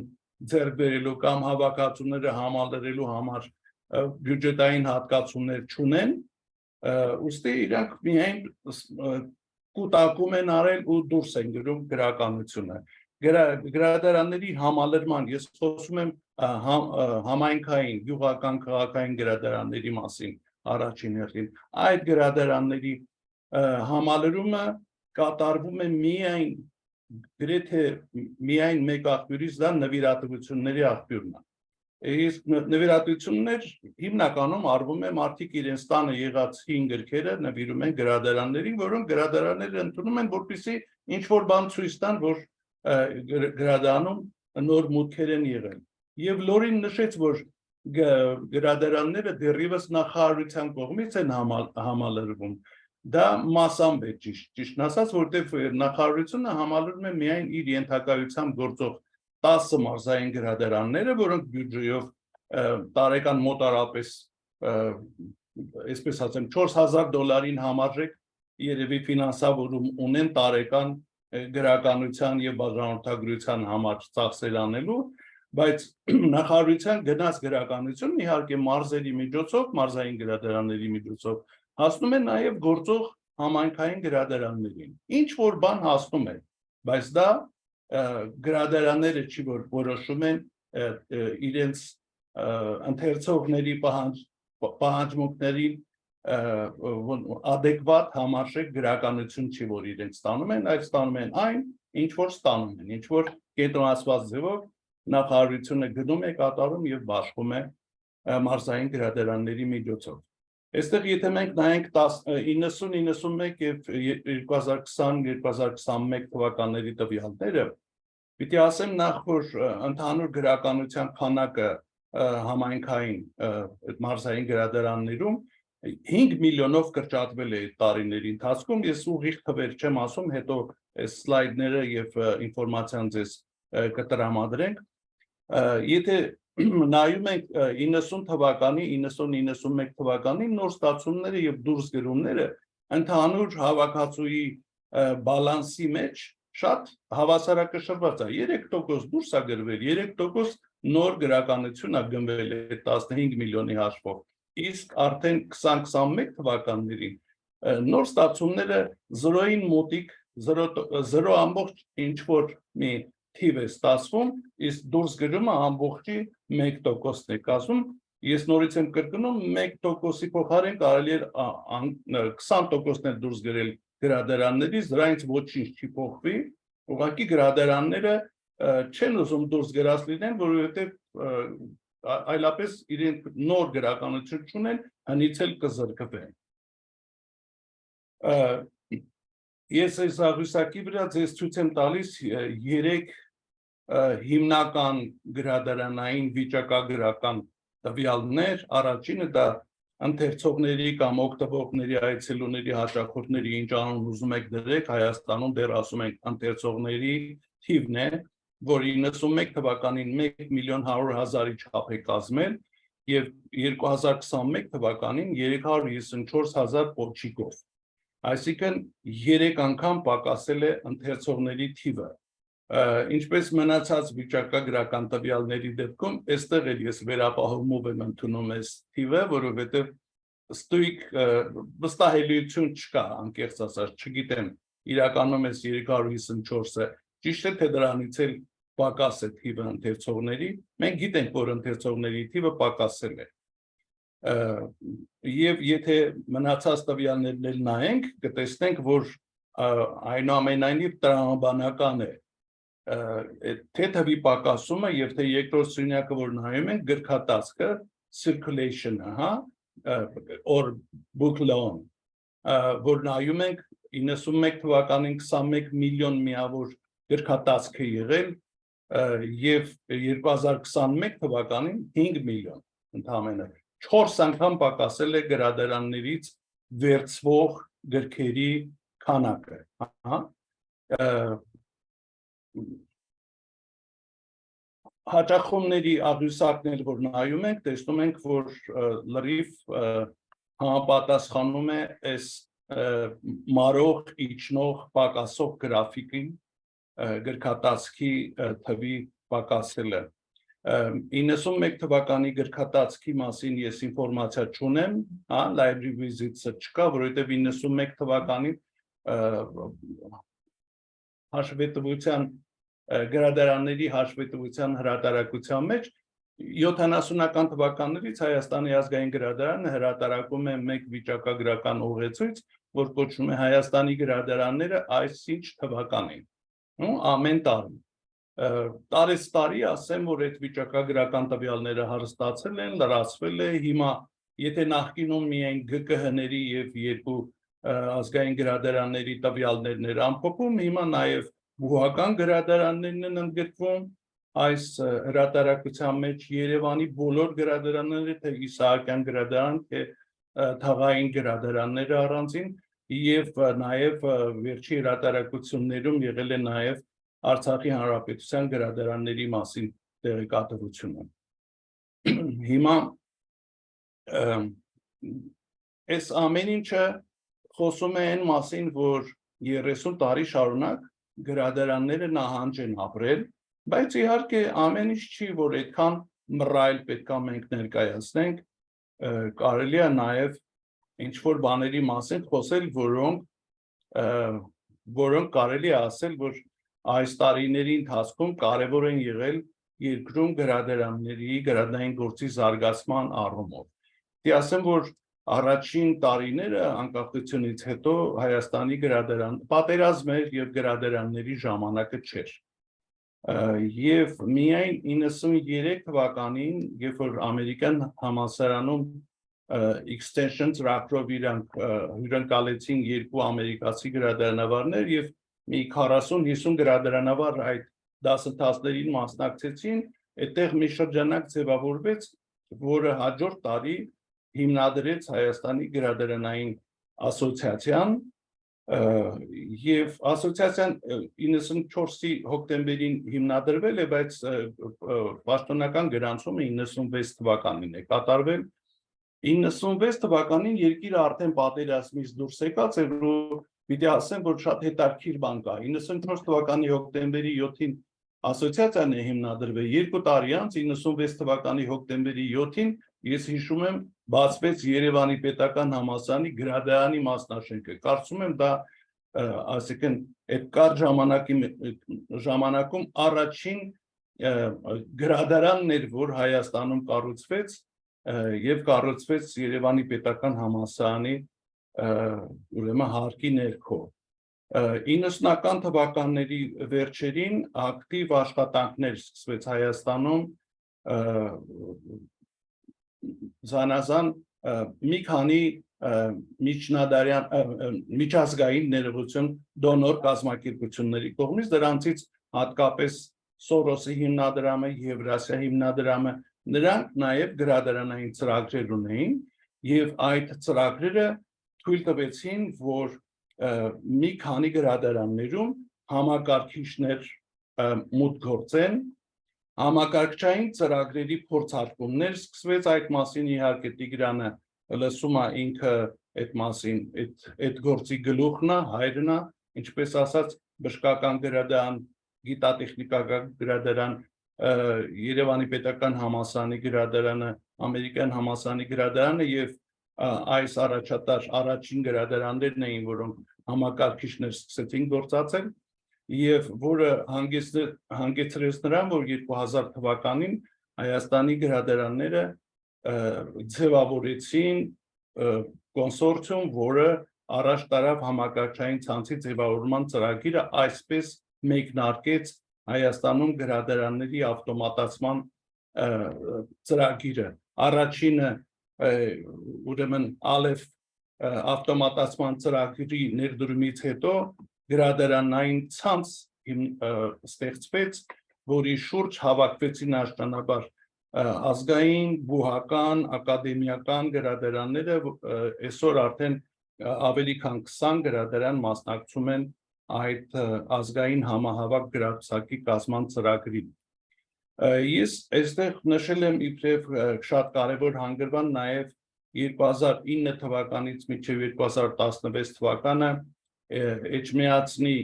ձեռք բերելու կամ հավաքածուները համալրելու համար բյուջետային հատկացումներ չունեն, ուստի իրանք միայն կուտակում են արել ու դուրս են գրում գրականությունը։ Գրադարանների համալրման, ես խոսում եմ համայնքային, գյուղական, քաղաքային գրադարանների մասին առաջին հերթին, այդ գրադարանների համալրումը կատարվում է միայն գրեթե միայն մեկ աղբյուրից, դա նվիրատվությունների աղբյուրն է։ Իսկ նվիրատություններ հիմնականում արվում է մարդիկ իրենց տանը եղած հին գրքերը նվիրում են գրադարաններին, որոնք գրադարանները ընդունում են, որպեսզի ինչ-որ բան ցույց տան, որ գրադարանում նոր մուտքեր են եղել։ Եվ Լորին նշեց, որ գրադարանները դեռևս նախարարության կողմից են համալրվում։ Դա մասամբ է ճիշտ ասած, որտեղ նախարարությունը համալրում է միայն իր ենթակայությամբ գործող 10 մարզային գրադարանները, որոնք բյուջեով տարեկան մոտարապես, այսպես ասեմ, $4000 համարժեք երևի ֆինանսավորում ունեն տարեկան գրականության եւ բաժանորդագրության համար ծախսեր անելու, բայց նախարարության գնաց գրականությունն իհարկե մարզերի միջոցով, մարզային գրադարանների միջոցով հասնում է նաեւ գործող համայնքային գրադարաններին։ Ինչ որ բան հասնում է, բայց դա գրադարանները չի որ որոշում են իրենց ընթերցողների պահանջմունքներին adekvat համարժեք գրականություն չի որ իրենց ստանում են, այլ ստանում են այն, ինչ որ ստանում են, ինչ որ կենտրոնացված ձևով նախարարությունը գնում է կատարում եւ բաշխում է մարզային գրադարանների միջոցով։ Այստեղ եթե մենք նայենք 90-91 եւ 2020-2021 թվականների տվյալները, պիտի ասեմ նախ որ ընդհանուր գրականության քանակը համայնքային մարզային գրադարաններում 5 միլիոնով կրճատվել է տարիների ընթացքում, ես ուղիղ թվեր չեմ ասում, հետո այս սլայդները եւ ինֆորմացիան ձեզ կտրամադրենք։ Եթե նայում ենք 90 թվականի, 90-91 թվականի նոր ստացումները եւ դուրս գրումները ընդհանուր հավաքածուի բալանսի մեջ շատ հավասարակշռված է, 3% դուրս է գրվել, 3% նոր գրականություն է գնվել է 15 միլիոնի հաշվով, իսկ արդեն 2021 թվականներին նոր ստացումները 0-ին մոտիկ 0 ամբողջ ինչ որ մի թիվ է ստացվում, իսկ դուրս գրումը ամբողջի 1%-ն է կազմում, ես նորից եմ կրկնում 1%-ի փոխարեն կարելի է 20%-ն է դուրս գրել գրադարաններից, դրանից ոչինչ չի փոխվի, ուղղակի գրադարանները չեն ուզում դուրս գրած լինեն, որովհետև այլապես իրենք նոր գրականություն չունեն, հնից էլ կզրկվեն։ Ես այս աղյուսակի վրա ձեզ ցույց եմ տալիս 3 հիմնական գրադարանային վիճակագրական տվյալներ, առաջինը դա ընթերցողների կամ օգտվողների այցելուների հաճախորդների ինչ անուն ուզում եք դրեք, Հայաստանում դեռ ասում ենք ընթերցողների թիվն է, որ 91 թվականին 1.100.000-ի չափ է կազմել եւ 2021 թվականին 354,000 փոքրիկով, այսինքն 3 անգամ պակասել է ընթերցողների թիվը։ Ինչպես մնացած վիճակագրական տվյալների դեպքում, այստեղ էլ ես վերապահումով եմ ընդունում այս թիվը, որովհետև ստույգ վստահելիություն չկա, անկեղծ ասած, չգիտեմ, իրականում այս 354-ը ճիշտ է, թե դրանից էլ պակաս է թիվը ընթերցողների, մենք գիտենք, որ ընթերցողների թիվը պակասել է։ Եվ եթե մնացած տվյալներն էլ նայենք, կտեսնենք, որ այնուամենայնիվ տրամաբանական է թե թվի պակասումը եւ թե երկրորդ սյունյակը որ նայում ենք գրքատածկը circulation-ը, or book loan, որ նայում ենք 91 թվականին 21 միլիոն միավոր գրքատածկ է եղել եւ 2021 թվականին 5 միլիոն ընդհանրապես 4 անգամ պակասել է գրադարաններից վերցվող գրքերի քանակը, հաճախումների աղյուսակներ որ նայում ենք, տեսնում ենք, որ լրիվ համապատասխանում է այս մարող, իջնող, պակասող գրաֆիկին գրքատածքի թվի պակասելը։ 91 թվականի գրքատածքի մասին ես ինֆորմացիա չունեմ, library visits-ը չկա, որովհետև 91 թվականին հաշվետվության գրադարանների հաշվետվության հրատարակության մեջ 70-ական թվականներից Հայաստանի ազգային գրադարանը հրատարակում է մեկ վիճակագրական ուղեցույց, որ կոչվում է Հայաստանի գրադարանները այսինչ թվականին, ամեն տարի։ տարեստարի ասեմ, որ այդ վիճակագրական տվյալները հարստացել են, լրացվել է, հիմա եթե նախկինում միայն ԳԿՀ-ների եւ երկու ազգային գրադարանների տվյալներն էր ամփոփում, հիմա նաեւ բուհական գրադարաններն են ընդգրկվում այս հրատարակության մեջ Երևանի բոլոր գրադարանները, թե Իսահակյան գրադարան, թե թաղային գրադարանները առանձին եւ նաեւ վերջի հրատարակություններում եղել է նաեւ Արցախի Հանրապետության գրադարանների մասին տեղեկատվությունը։ Հիմա այս ամեն ինչը խոսում է այն մասին, որ 30 տարի շարունակ գրադարանները նահանջ են ապրել, բայց իհարկե ամեն ինչ չի, որ այդքան մռայլ պետք է մենք ներկայացնենք, կարելի է նաև ինչ-որ բաների մասին խոսել, որոնք կարելի է ասել, որ այս տարիների ընթացքում կարևոր են եղել երկրում գրադարանների, գրադարային գործի զարգացման առումով։ Դե ասեմ, որ առաջին տարիները անկախությունից հետո Հայաստանի պատերազմ էր եւ գրադարանների ժամանակը չէր։ Եվ միայն 93 թվականին, երբ որ ամերիկյան համալսարանում extension ծրագրով իրանք հյուրընկալեցին երկու ամերիկացի գրադարանավարներ եւ մի 40-50 գրադարանավար այդ դասընթացներին մասնակցեցին, այդտեղ մի շրջանակ ձևավորվեց, որը հաջորդ տարի հիմնադրեց Հայաստանի գրադարանային ասոցիացիան եւ ասոցիացիան 94-ի հոկտեմբերին հիմնադրվել է, բայց պաշտոնական գրանցումը 96 թվականին է կատարվել։ 96 թվականին երկիրը արդեն պատերազմից դուրս եկած էր ու պիտի ասեմ, որ շատ հետաքրքիր բան կա։ 94 թվականի հոկտեմբերի 7-ին ասոցիացիան է հիմնադրվել, 2 տարի անց 96 թվականի հոկտեմբերի 7-ին ես հիշում եմ բացվեց Երևանի պետական համալսարանի գրադարանի մասնաշենքը։ Կարծում եմ դա ասիկան այդ կարճ ժամանակում առաջին գրադարանն էր, որ Հայաստանում կառուցվեց եւ կառուցվեց Երևանի պետական համալսարանի ուրեմն հարկի ներքո 90-ական թվականների վերջերին ակտիվ աշխատանքներ սկսվեց Հայաստանում զանազան մի քանի միջազգային ներողություն դոնոր կազմակերպությունների կողմից դրանցից հատկապես Սորոսի հիմնադրամը, Եվրասիա հիմնադրամը նրանք նաև գրադարանային ծրագրեր ունեին եւ այդ ծրագրերը թույլ տվեցին, որ մի քանի գրադարաններում համակարգիչներ մուտք գործեն, համակարգչային ծրագրերի փորձարկումներ սկսվեց այդ մասին իհարկե Տիգրանը լսում է ինքը այդ մասին, այդ գործի գլուխն է, հայրն է, ինչպես ասած բժշկական գրադարան, գիտատեխնիկական գրադարան, Երևանի պետական համալսարանի գրադարանը, ամերիկյան համալսարանի գրադարանը եւ այս առաջատար առաջին գրադարաններն էին, որոնք համակարգիչներ սկսեցին գործածել եւ որը հանգեցրեց նրան, որ 2000 թվականին Հայաստանի գրադարանները ձևավորեցին կոնսորցիում, որը առաջ տարավ համակարգչային ցանցի ձևավորման ծրագիրը, այսպես մեկնարկեց Հայաստանում գրադարանների ավտոմատացման ծրագիրը։ Առաջինը ուրեմն Ալեֆ ավտոմատացման ծրագրի ներդրումից հետո գրադարանային ցանց ստեղծվեց, որի շուրջ հավաքվեցին աշնանաբար ազգային, բուհական, ակադեմիական գրադարանները, այսօր արդեն ավելի քան 20 գրադարան մասնակցում են այդ ազգային համահավաք գրացակի կազմման ծրագրին։ Ես այստեղ նշել եմ իբրև շատ կարևոր հանգրվան նաև 2009 թվականից մինչև 2016 թվականը Էջմիածնի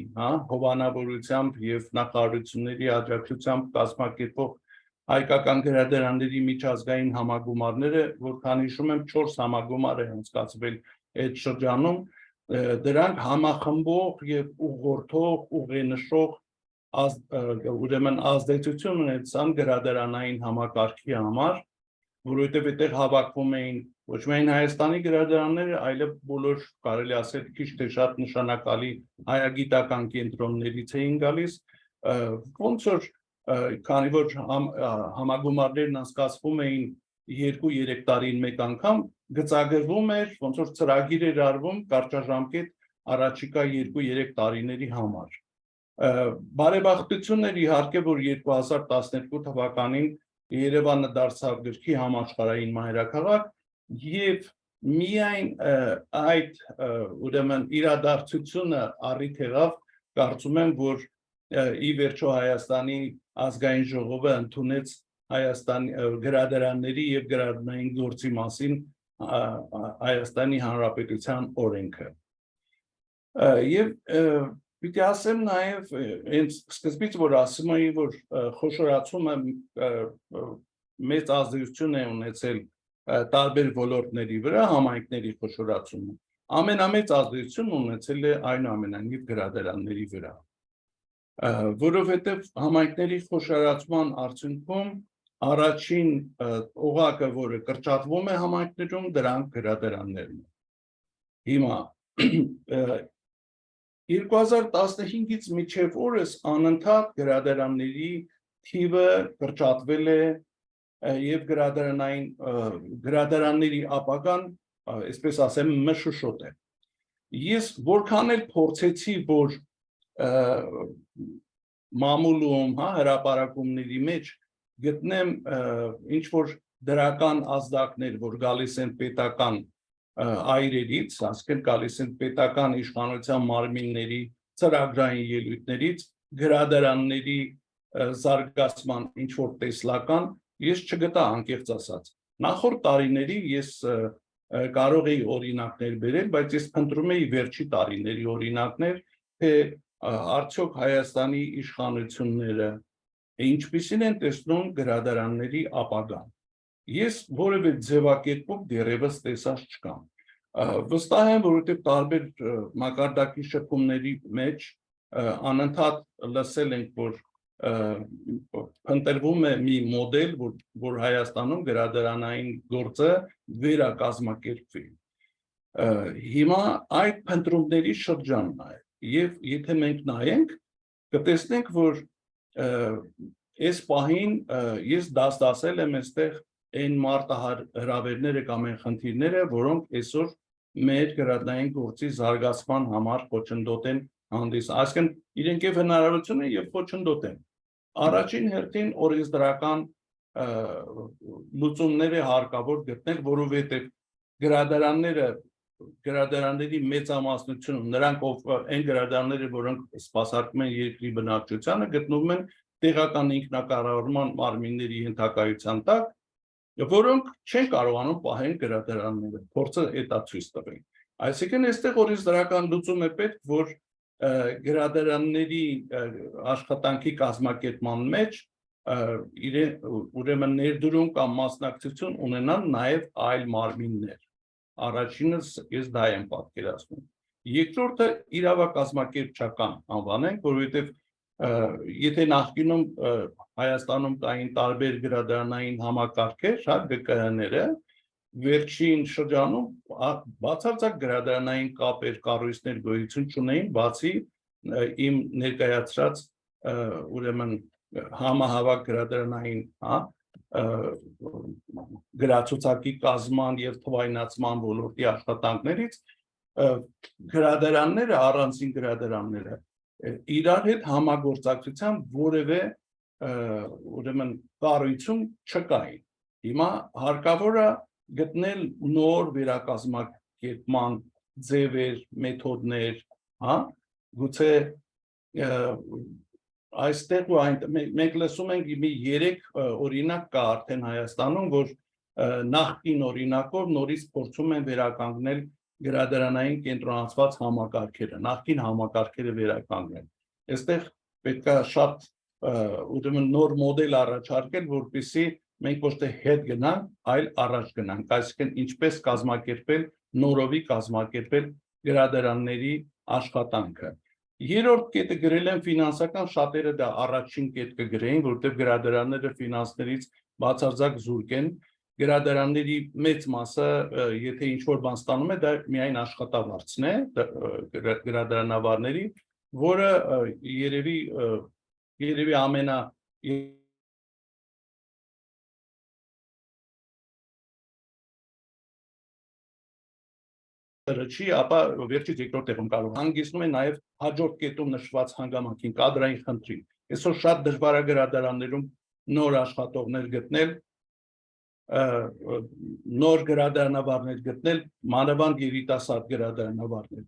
հովանավորությամբ եւ նախարարությունների աջակցությամբ կազմակերպող հայկական գրադարանների միջազգային համագումարները, որքան հիշում եմ 4 համագումար են անցկացվել այդ շրջանում, դրանք համախմբող եւ ուղղորդող, ուղենշող ուրեմն ազդեցություն ունեցան գրադարանային համակարգի համար, որովհետեւ այդտեղ հավաքվում էին ոչ միայն Հայաստանի գրադարանները, այլև բոլոր կարելի ասել քիչ թե շատ նշանակալի հայագիտական կենտրոններից էին գալիս, ոնց որ քանի որ համագումարներն անցկացվում էին 2-3 տարին մեկ անգամ, գծագրվում էր, ոնց որ ծրագիր էր արվում կարճաժամկետ առաջիկա 2-3 տարիների համար։ Բարեբախտություն էր իհարկե, որ 2012 թվականին Երևանը դարձավ գրքի համաշխարհային մայրաքաղաք եւ միայն այդ ուրեմն իրադարձությունը առիթ եղավ, կարծում եմ, որ ի վերջո Հայաստանի ազգային ժողովը ընդունեց Հայաստանի գրադարանների եւ գրադարանային գործի մասին Հայաստանի Հանրապետության օրենքը։ Եվ պիտի ասեմ նաև հենց սկզբից որ ասում էի, որ խոշորացումը մեծ ազդեցություն է ունեցել տարբեր ոլորտների վրա, համայնքների խոշորացումը, ամենամեծ ազդեցություն ունեցել է այնուամենայնիվ գրադարանների վրա, որովհետև համայնքների խոշորացման արդյունքում առաջին օղակը, որը կրճատվում է համայնքներում, դրանք գրադարաններն են։ Հիմա 2015-ից մինչև օրս անընդհատ գրադարանների թիվը կրճատվել է եւ գրադարանների ապագան, այսպես ասեմ, մշուշոտ է։ Ես որքան էլ փորձեցի, որ մամուլում, հրապարակումների մեջ գտնեմ ինչ որ դրական ազդակներ, որ գալիս են պետական այրերից, ասենք գալիս են պետական իշխանության մարմինների ծրագրային ելույթներից, գրադարանների զարգացման ինչ որ տեսլական, ես չգտա անկեղծ ասած։ Նախորդ տարիների ես կարող էի օրինակներ բերել, բայց ես փնտրում էի վերջի տարիների օրինակներ, թե արդյոք Հայաստանի իշխանությունները ինչպիսին են տեսնում գրադարանների ապագան։ Ես որևէ ձևակերպով դեռևս տեսած չկամ։ Վստահ եմ, որովհետև տարբեր մակարդակի շփումների մեջ անընդհատ լսել ենք, որ ընտրվում է մի մոդել, որ Հայաստանում գրադարանային գործը վերակազմակերպվի։ Հիմա այդ փնտրումների շրջանն է, եւ եթե մենք նայենք, կտեսնենք, որ այս պահին ես դասել եմ այստեղ այն մարտահրավերները կամ այն խնդիրները, որոնք այսօր մեր գրադարանային գործի զարգացման համար խոչընդոտ են հանդիսանում, այսինքն իրենք եւ հնարավորություն են եւ խոչընդոտ են։ Առաջին հերթին օրենսդրական լուծումներ է հարկավոր գտնել, որովհետեւ գրադարանների մեծամասնությունը, նրանք այն գրադարանները, որոնք սպասարկում են երկրի բնակչությանը, գտնվում են տեղական ինքնակառավարման մարմինների ենթակայության տակ, որոնք չեն կարողանում պահել գրադարանները, փորձը դա ցույց տվել։ Այսինքն այստեղ օրենսդրական լուծում է պետք, որ գրադարանների աշխատանքի կազմակերպման մեջ ուրեմն ներդրում կամ մասնակցություն ունենան նաև այլ մարմիններ։ Առաջինս ես դա եմ պատկերացնում։ Երկրորդը իրավակազմակերպչական անվանենք, որովհետև եթե նախկինում Հայաստանում կային տարբեր գրադարանային համակարգեր, ԳԿՀ-ները, վերջին շրջանում բացարձակ գրադարանային կապեր, կառույցներ գոյություն չունեին, բացի իմ ներկայացրած ուրեմն համահավաք գրադարանային գրացուցակի կազման եւ թվայնացման ոլորտի աշխատանքներից, գրադարանները, առանձին գրադարանները իրար հետ համագործակցության որևէ ուրեմն կառույցում չկային։ Հիմա հարկավոր է գտնել նոր վերակազմակերպման ձևեր, մեթոդներ, գուցե այստեղ ու այնտեղ մենք լսում ենք մի 3 օրինակ կա արդեն Հայաստանում, որ նախկին օրինակով նորից փորձում են վերականգնել գրադարանային կենտրոնացված համակարգերը, նախկին համակարգերը վերականգնել։ Այստեղ պետք է շատ ուրեմն նոր մոդել առաջարկել, որպեսզի մենք ոչ թե հետ գնանք, այլ առաջ գնանք, այսինքն ինչպես կազմակերպել, նորովի կազմակերպել գրադարանների աշխատանքը։ Երրորդ կետը գրել եմ ֆինանսական, շատերը դա առաջին կետ կգրեին, որտեղ գրադարանները ֆինանսներից բացարձակ զուրկ են, գրադարանների մեծ մասը, եթե ինչ-որ բան ստանում է, դա միայն աշխատավարձն է գրադարանավարների, որը երևի Չի, ապա վերջից երկրորդ տեղում կարող հանգեցնում է նաև հաջորդ կետում նշված հանգամանքին կադրային խնդրի։ Այսօր շատ դժվար է գրադարաններում նոր աշխատողներ գտնել, նոր գրադարանավարներ գտնել, մանավանդ երիտասարդ գրադարանավարներ։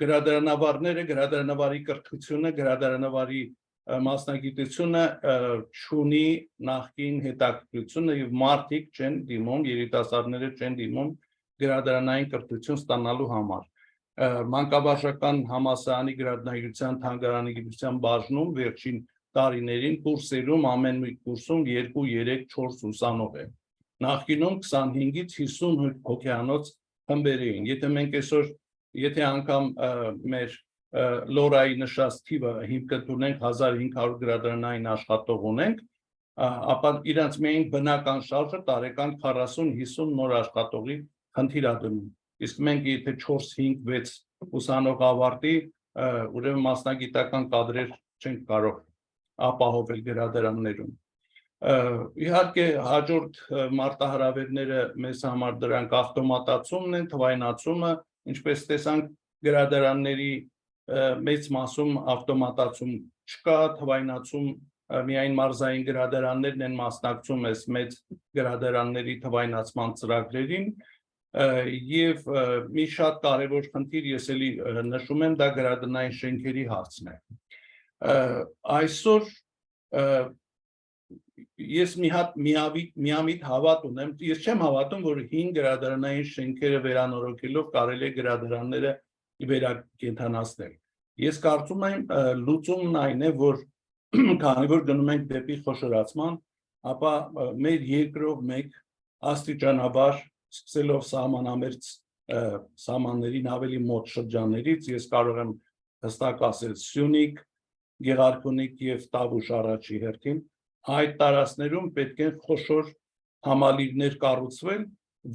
Գրադարանավարները, գրադարանավարի կրթությունը, գրադարանավարի մասնագիտությունը չունի նախկին հետաքրքրությունը եւ մարդիկ չեն դիմում, երիտասարդները չեն դիմում գրադարանային կրթություն ստանալու համար։ Մանկավարժական համալսարանի գրադարանագիտության թանգարանի գիտության բաժնում վերջին տարիներին կուրսերում ամեն մի կուրսում 2, 3, 4 ուսանող է։ Նախկինում 25-ից 50 հոգեանոց խմբեր էին։ Եթե մենք այսօր, եթե անգամ մեր լորայի նշած թիվը հիմք ունենք 1500 գրադարանային աշխատող ունենք, ապա իրանց միայն բնական շարժը տարեկան 40-50 նոր աշխատողի խնդիր է դնում։ Իսկ մենք եթե 4, 5, 6 ուսանող ավարտի, ուրեմն մասնագիտական կադրեր չենք կարող ապահովել գրադարաններում։ Իհարկե հաջորդ մարտահրավերները մեզ համար դրանք ավտոմատացումն են, թվայնացումը, ինչպես տեսանք գրադարանների մեծ մասում ավտոմատացում չկա, թվայնացում միայն մարզային գրադարաններն են մասնակցում այս մեծ գրադարանների թվայնացման ծրագրերին եւ մի շատ կարևոր խնդիր ես էլի նշում եմ, դա գրադարանային շենքերի հարցն է։ Այսօր ես միամիտ հավատ ունեմ, ես չեմ հավատում, որ 5 գրադարանային շենքերը վերանորոգելով կարելի է գրադարանները վերակենդանացնել։ Ես կարծում եմ լուծումն այն է, որ քանի որ գնում ենք դեպի խոշորացման, ապա մեր երկրով մեկ աստիճանաբար սկսելով սահմանամերձ սահմաններին ավելի մոտ շրջաններից, ես կարող եմ հստակ ասել Սյունիք, Գեղարքունիք եւ Տավուշ առաջի հերթին, այդ տարածքներում պետք է խոշոր համալիրներ կառուցվել,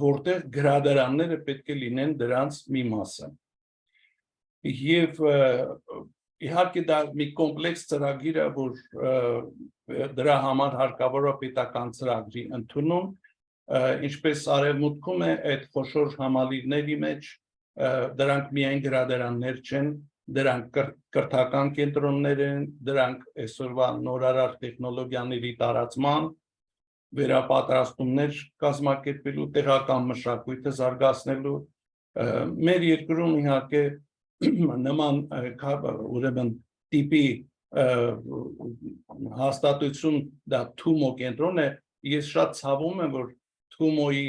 որտեղ գրադարանները պետք է լինեն դրանց մի մասը։ Եվ իհարկե դա մի կոմպլեքս ծրագիր է, որ դրա համար հարկավոր է պետական ծրագրի ընդունում, ինչպես արևմուտքում է այդ խոշոր համալիրների մեջ, դրանք միայն գրադարաններ չեն, դրանք կրթական կենտրոններ են, դրանք այսօրվա նորարար տեխնոլոգիաների տարածման, վերապատրաստումներ կազմակերպելու, տեղական մշակույթը զարգացնելու, մեր երկրում իհարկե նման ուրեմն տիպի հաստատություն դա Թումո կենտրոն է, ես շատ ցավում եմ, որ Թումոյի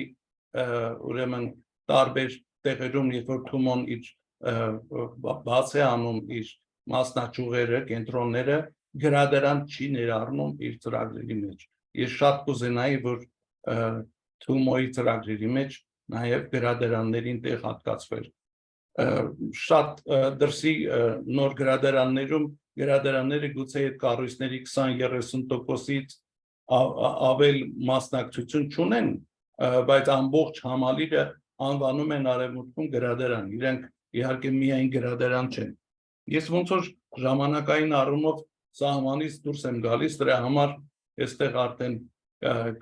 ուրեմն տարբեր տեղերում, երբ որ Թումոն իր բաց է անում իր մասնաճյուղերը, կենտրոնները, գրադարան չի ներառնում իր ծրագրերի մեջ։ Ես շատ կուզենայի, որ Թումոյի ծրագրերի մեջ նաև գրադարաններին տեղ հատկացվեր։ Շատ դրսի նոր գրադարաններում գրադարանները գուցե այդ կառույցների 20-30%-ից ավել մասնակցություն չունեն, բայց ամբողջ համալիրը անվանում են արևմուտքում գրադարան, իրենք իհարկե միայն գրադարան չեն։ Ես ոնց որ ժամանակային առումով սահմանից դուրս եմ գալիս, դրա համար այստեղ արդեն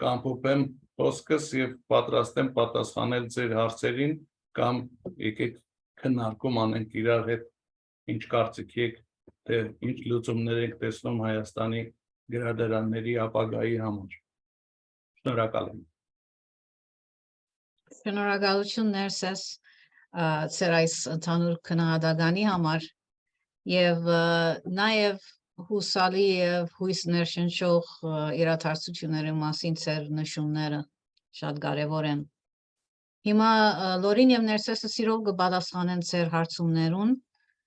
կամփոփեմ խոսքս եւ պատրաստ եմ պատասխանել ձեր հարցերին կամ եկեք քննարկում անենք իրար հետ, ինչ կարծիք եք, թե ինչ լուծումներ եք տեսնում Հայաստանի գրադարանների ապագայի համար։ Շնորհակալ եմ։ Շնորհակալություն Ներսես ձեր այս ընդհանուր քննադատանի համար եւ նաեւ հուսալի եւ հույս ներշնչող իրադարձությունների մասին ձեր նշումները շատ կարեւոր են։ Հիմա Լորին եւ Ներսեսը սիրով կպատասխանեն ձեր հարցումներուն։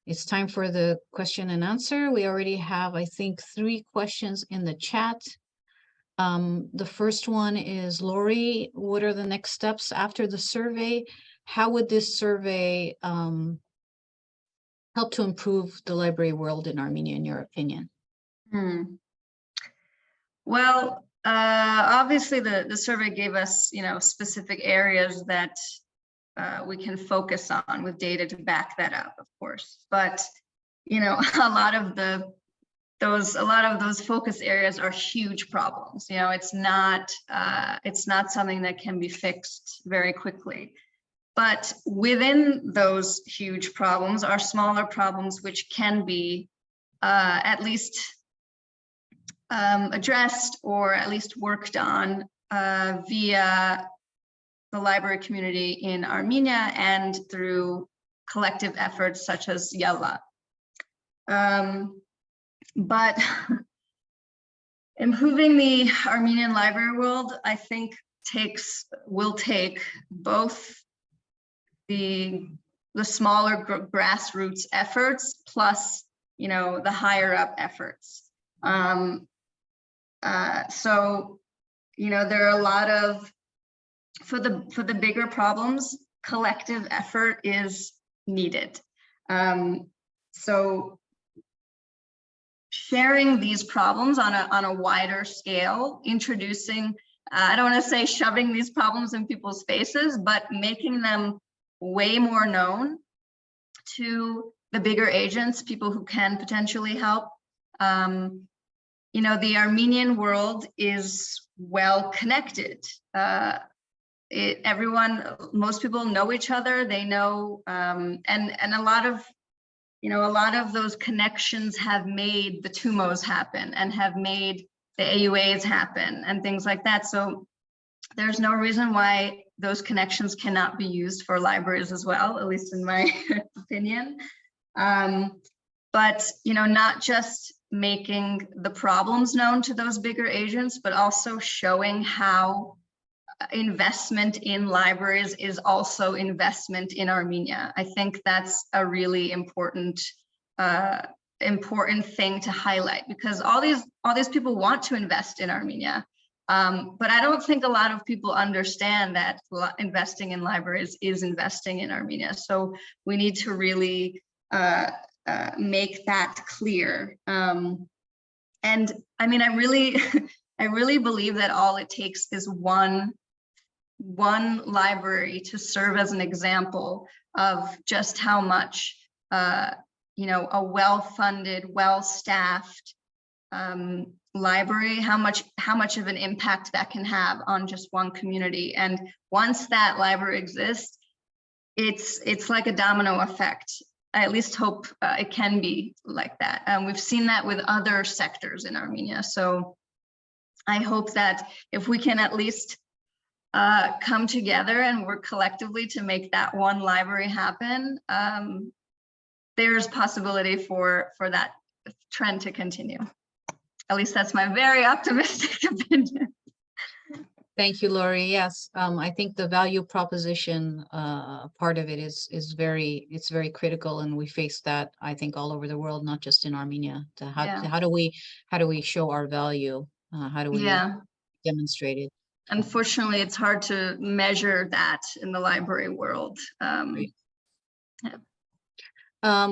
It's time for the question and answer. We already have, I think, 3 questions in the chat. The first one is, Lori, what are the next steps after the survey? How would this survey help to improve the library world in Armenia, in your opinion? Well, obviously the survey gave us, specific areas that we can focus on with data to back that up, of course. But, a lot of the a lot of those focus areas are huge problems. You know, it's not something that can be fixed very quickly. But within those huge problems are smaller problems which can be at least addressed or at least worked on via the library community in Armenia and through collective efforts such as Yalla. But improving the Armenian library world, I think, will take both the smaller grassroots efforts plus, you know, the higher up efforts. So, you know, there are a lot of, for the bigger problems, collective effort is needed. So sharing these problems on a wider scale, introducing, I don't want to say shoving these problems in people's faces, but making them way more known to the bigger agents, people who can potentially help. You know, the Armenian world is well connected. Most people know each other. They know, and a lot of, you know, a lot of those connections have made the TUMOs happen and have made the AUAs happen and things like that. So there's no reason why those connections cannot be used for libraries as well, at least in my opinion. But, you know, not just making the problems known to those bigger agents, but also showing how investment in libraries is also investment in Armenia. I think that's a really important thing to highlight, because all these people want to invest in Armenia. But I don't think a lot of people understand that investing in libraries is investing in Armenia. So we need to really make that clear. And I mean, I really believe that all it takes is one library to serve as an example of just how much, you know, a well-funded, well-staffed library, how much of an impact that can have on just one community. And once that library exists, it's like a domino effect. I at least hope it can be like that. We've seen that with other sectors in Armenia. So I hope that if we can at least come together and work collectively to make that one library happen, there's possibility for that trend to continue. At least that's my very optimistic opinion. Thank you, Lori. Yes, I think the value proposition part of it is very critical, and we face that, I think, all over the world, not just in Armenia. How do we show our value? How do we demonstrate it? Unfortunately, it's hard to measure that in the library world.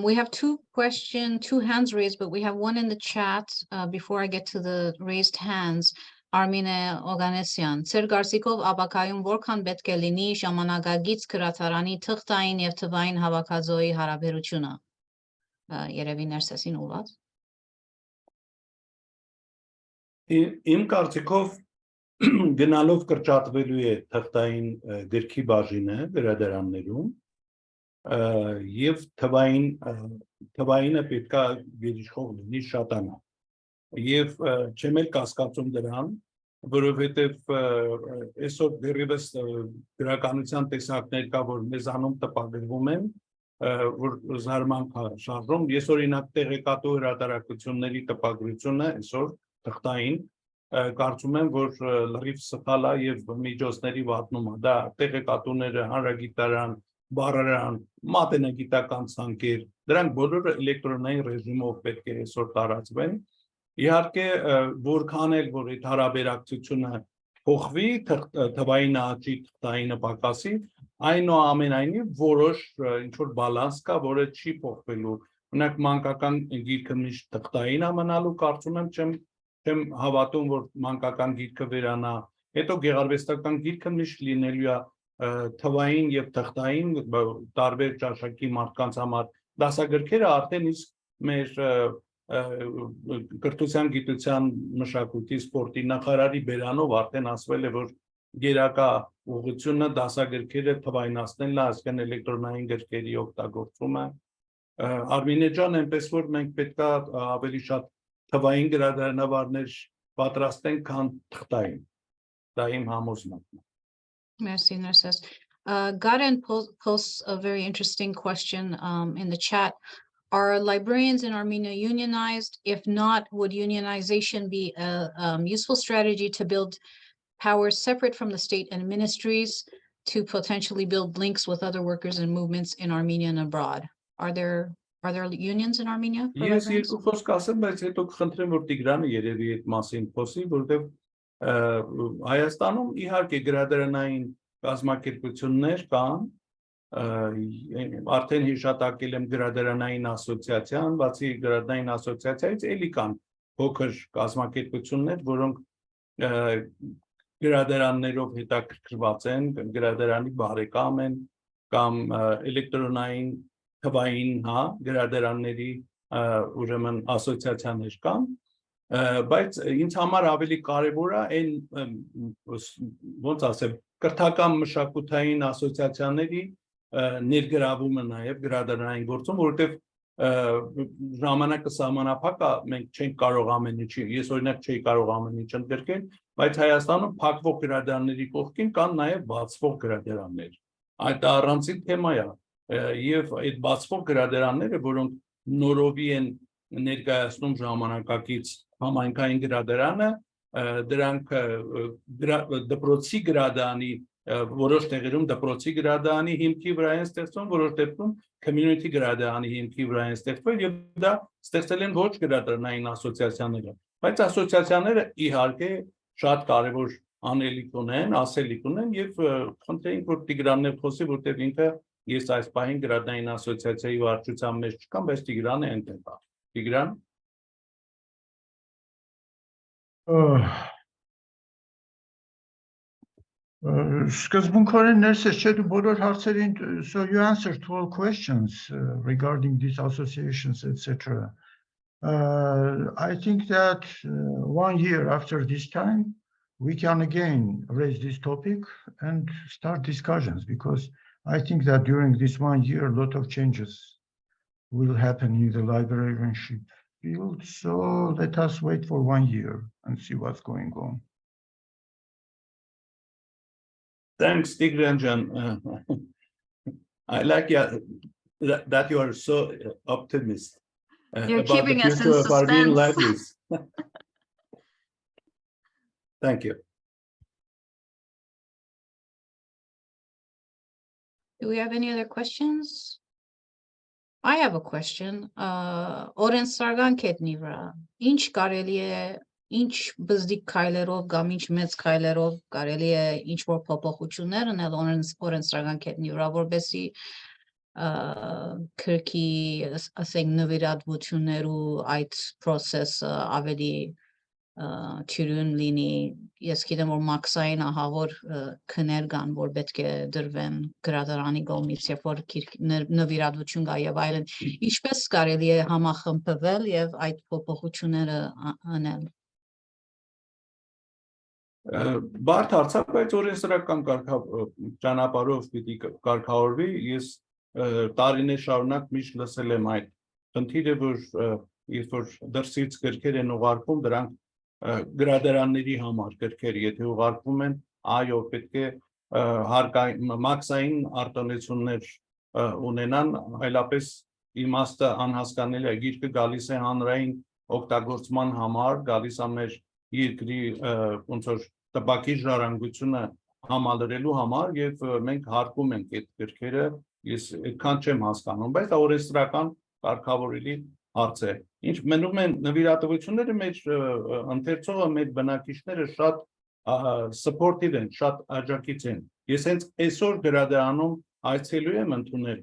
We have two hands raised, but we have one in the chat before I get to the raised hands. Armine Oganesian, Ձեր կարծիքով ապակայում որքան պետք է լինի ժամանակագից գրադարանի թղթային եւ թվային հավաքածոյի հարաբերությունը։ Երևի ներսեսին ուղղված։ Իմ կարծիքով գնալով կրճատվելու է թղթային գրքի բաժինը գրադարաններում եւ թվայինը պետքա գերիշխող լինի շատանա։ Եվ չեմ էլ կասկածում դրան, որովհետև այսօր դեռևս գրականության տեսակներ կա, որ մեզանում տպագրվում են, որ զարմանք է շարժում։ Ես օրինակ տեղեկատու հրատարակությունների տպագրությունը այսօր թղթային կարծում եմ, որ լրիվ սխալ է եւ միջոցների վատնում է։ Դա տեղեկատուները, հանրագիտարան, բառարան, մատենագիտական ցանկեր, դրանք բոլորը էլեկտրոնային ռեժիմով պետք է այսօր տարածվեն։ Իհարկե, որքան էլ որ այդ հարաբերակցությունը փոխվի, թվային աճի թղթայինը պակասի, այնուամենայնիվ որոշ ինչ-որ բալանս կա, որը չի փոխվելու։ Օրինակ մանկական գիրքը միշտ թղթային է մնալու, կարծում եմ, չեմ հավատում, որ մանկական գիրքը վերանա։ Հետո գեղարվեստական գիրքը միշտ լինելու է թվային եւ թղթային տարբեր ճաշակի մարդկանց համար։ Դասագրքերը արդեն իսկ մեր կրթության, գիտության, մշակույթի, սպորտի նախարարի բերանով արդեն ասվել է, որ գերակա ուղղությունը դասագրքերը թվայնացնելն է, այսինքն էլեկտրոնային գրքերի օգտագործումը։ Արմինե ջան, այնպես որ մենք պետք է ավելի շատ թվային գրադարանավարներ պատրաստենք, քան թղթային։ Դա իմ համոզմունքն է։ Merci, Narcissus. Garen posts a very interesting question in the chat. Are librarians in Armenia unionized? If not, would unionization be a useful strategy to build power separate from the state and ministries to potentially build links with other workers and movements in Armenia and abroad? Are there unions in Armenia? for Ես librarians? երկու խոսք ասեմ, բայց հետո կխնդրեմ, որ Տիգրանը երևի այդ մասին խոսի, որտեղ Հայաստանում իհարկե գրադարանային կազմակերպություններ կան, արդեն հիշատակել եմ գրադարանային ասոցիացիան, բացի գրադարանային ասոցիացիայից էլի կան փոքր կազմակերպություններ, որոնք գրադարաններով հետաքրքրված են, գրադարանի բարեկամ են կամ էլեկտրոնային թվային, գրադարանների ուրեմն ասոցիացիաներ կան, բայց ինձ համար ավելի կարևոր է այն ոնց ասեմ, կրթական մշակութային ասոցիացիաների ներգրավումը նաև գրադարանային գործում, որովհետև ժամանակը սահմանափակ է, մենք չենք կարող ամեն ինչ, ես օրինակ չէի կարող ամեն ինչ ընդգրկել, բայց Հայաստանում փակվող գրադարանների կողքին կան նաև բացվող գրադարաններ։ Այդ առանցին թեմա է, եւ այդ բացվող գրադարանները, որոնք նորովի են ներկայացնում ժամանակակից համայնքային գրադարանը, դրանք դպրոցի գրադարանի որոշ տեղերում դպրոցի գրադարանի հիմքի վրա են ստեղծվում, որոշ դեպքում community գրադարանի հիմքի վրա են ստեղծվել եւ դա ստեղծել են ոչ գրադարանային ասոցիացիաները, բայց ասոցիացիաները իհարկե շատ կարեւոր անելիք ունեն, ասելիք ունեն եւ խնդրենք որ Տիգրանն խոսի, որտեղ ինքը ես այս պահին գրադարանային ասոցիացիայի վարչության մեջ չկամ, բայց Տիգրանը այնտեղ է։ Տիգրան Սկզբունքորեն ներսես չէ դու բոլոր հարցերին, so you answered to all questions regarding these associations, etc. I think that 1 year after this time, we can again raise this topic and start discussions, because I think that during this 1 year, a lot of changes will happen in the librarianship field. So let us wait for 1 year and see what's going on. Thanks, Tigran. I like that you are so optimistic You're about keeping the us in future of Armenian suspense. libraries. Thank you. Do we have any other questions? I have a question. Oren Sargan Ketnivra. Ինչ կարելի է, ինչ բզդիկ քայլերով կամ ինչ մեծ քայլերով կարելի է ինչ որ փոփոխություններ անել Oren Sargan Ketnivra, որբեսի քրքի, ասենք նվիրատվություններու այդ process-ը ավելի թյուրուն լինի, ես գիտեմ որ մաքսային ահավոր քներ կան, որ պետք է դրվեն գրադարանի կողմից, երբ որ նվիրատվություն կա եւ այլն, ինչպես կարելի է համախմբվել եւ այդ փոփոխությունները անել։ Բարդ հարց է, բայց օրենսդրական ճանապարհով պիտի կարգավորվի, ես տարիներ շարունակ միշտ լսել եմ այդ խնդիրը, որ երբ որ դրսից գրքեր են ուղարկվում, դրանք գրադարանների համար գրքեր, եթե ուղարկվում են, այո, պետք է մաքսային արտոնություններ ունենան, այլապես իմաստը անհասկանալի է, գիրքը գալիս է հանրային օգտագործման համար, գալիս է մեր երկրի ոնց որ տպակի ժառանգությունը համալրելու համար եւ մենք հարկում ենք այդ գրքերը, ես այդքան չեմ հասկանում, բայց դա օրենսդրական կարգավորելի հարց է։ Ինչ մնում են նվիրատվությունները, մեր ընթերցողը, մեր բնակիչները շատ supportive են, շատ աջակից են։ Ես հենց այսօր գրադարանում այցելու եմ ընդունել,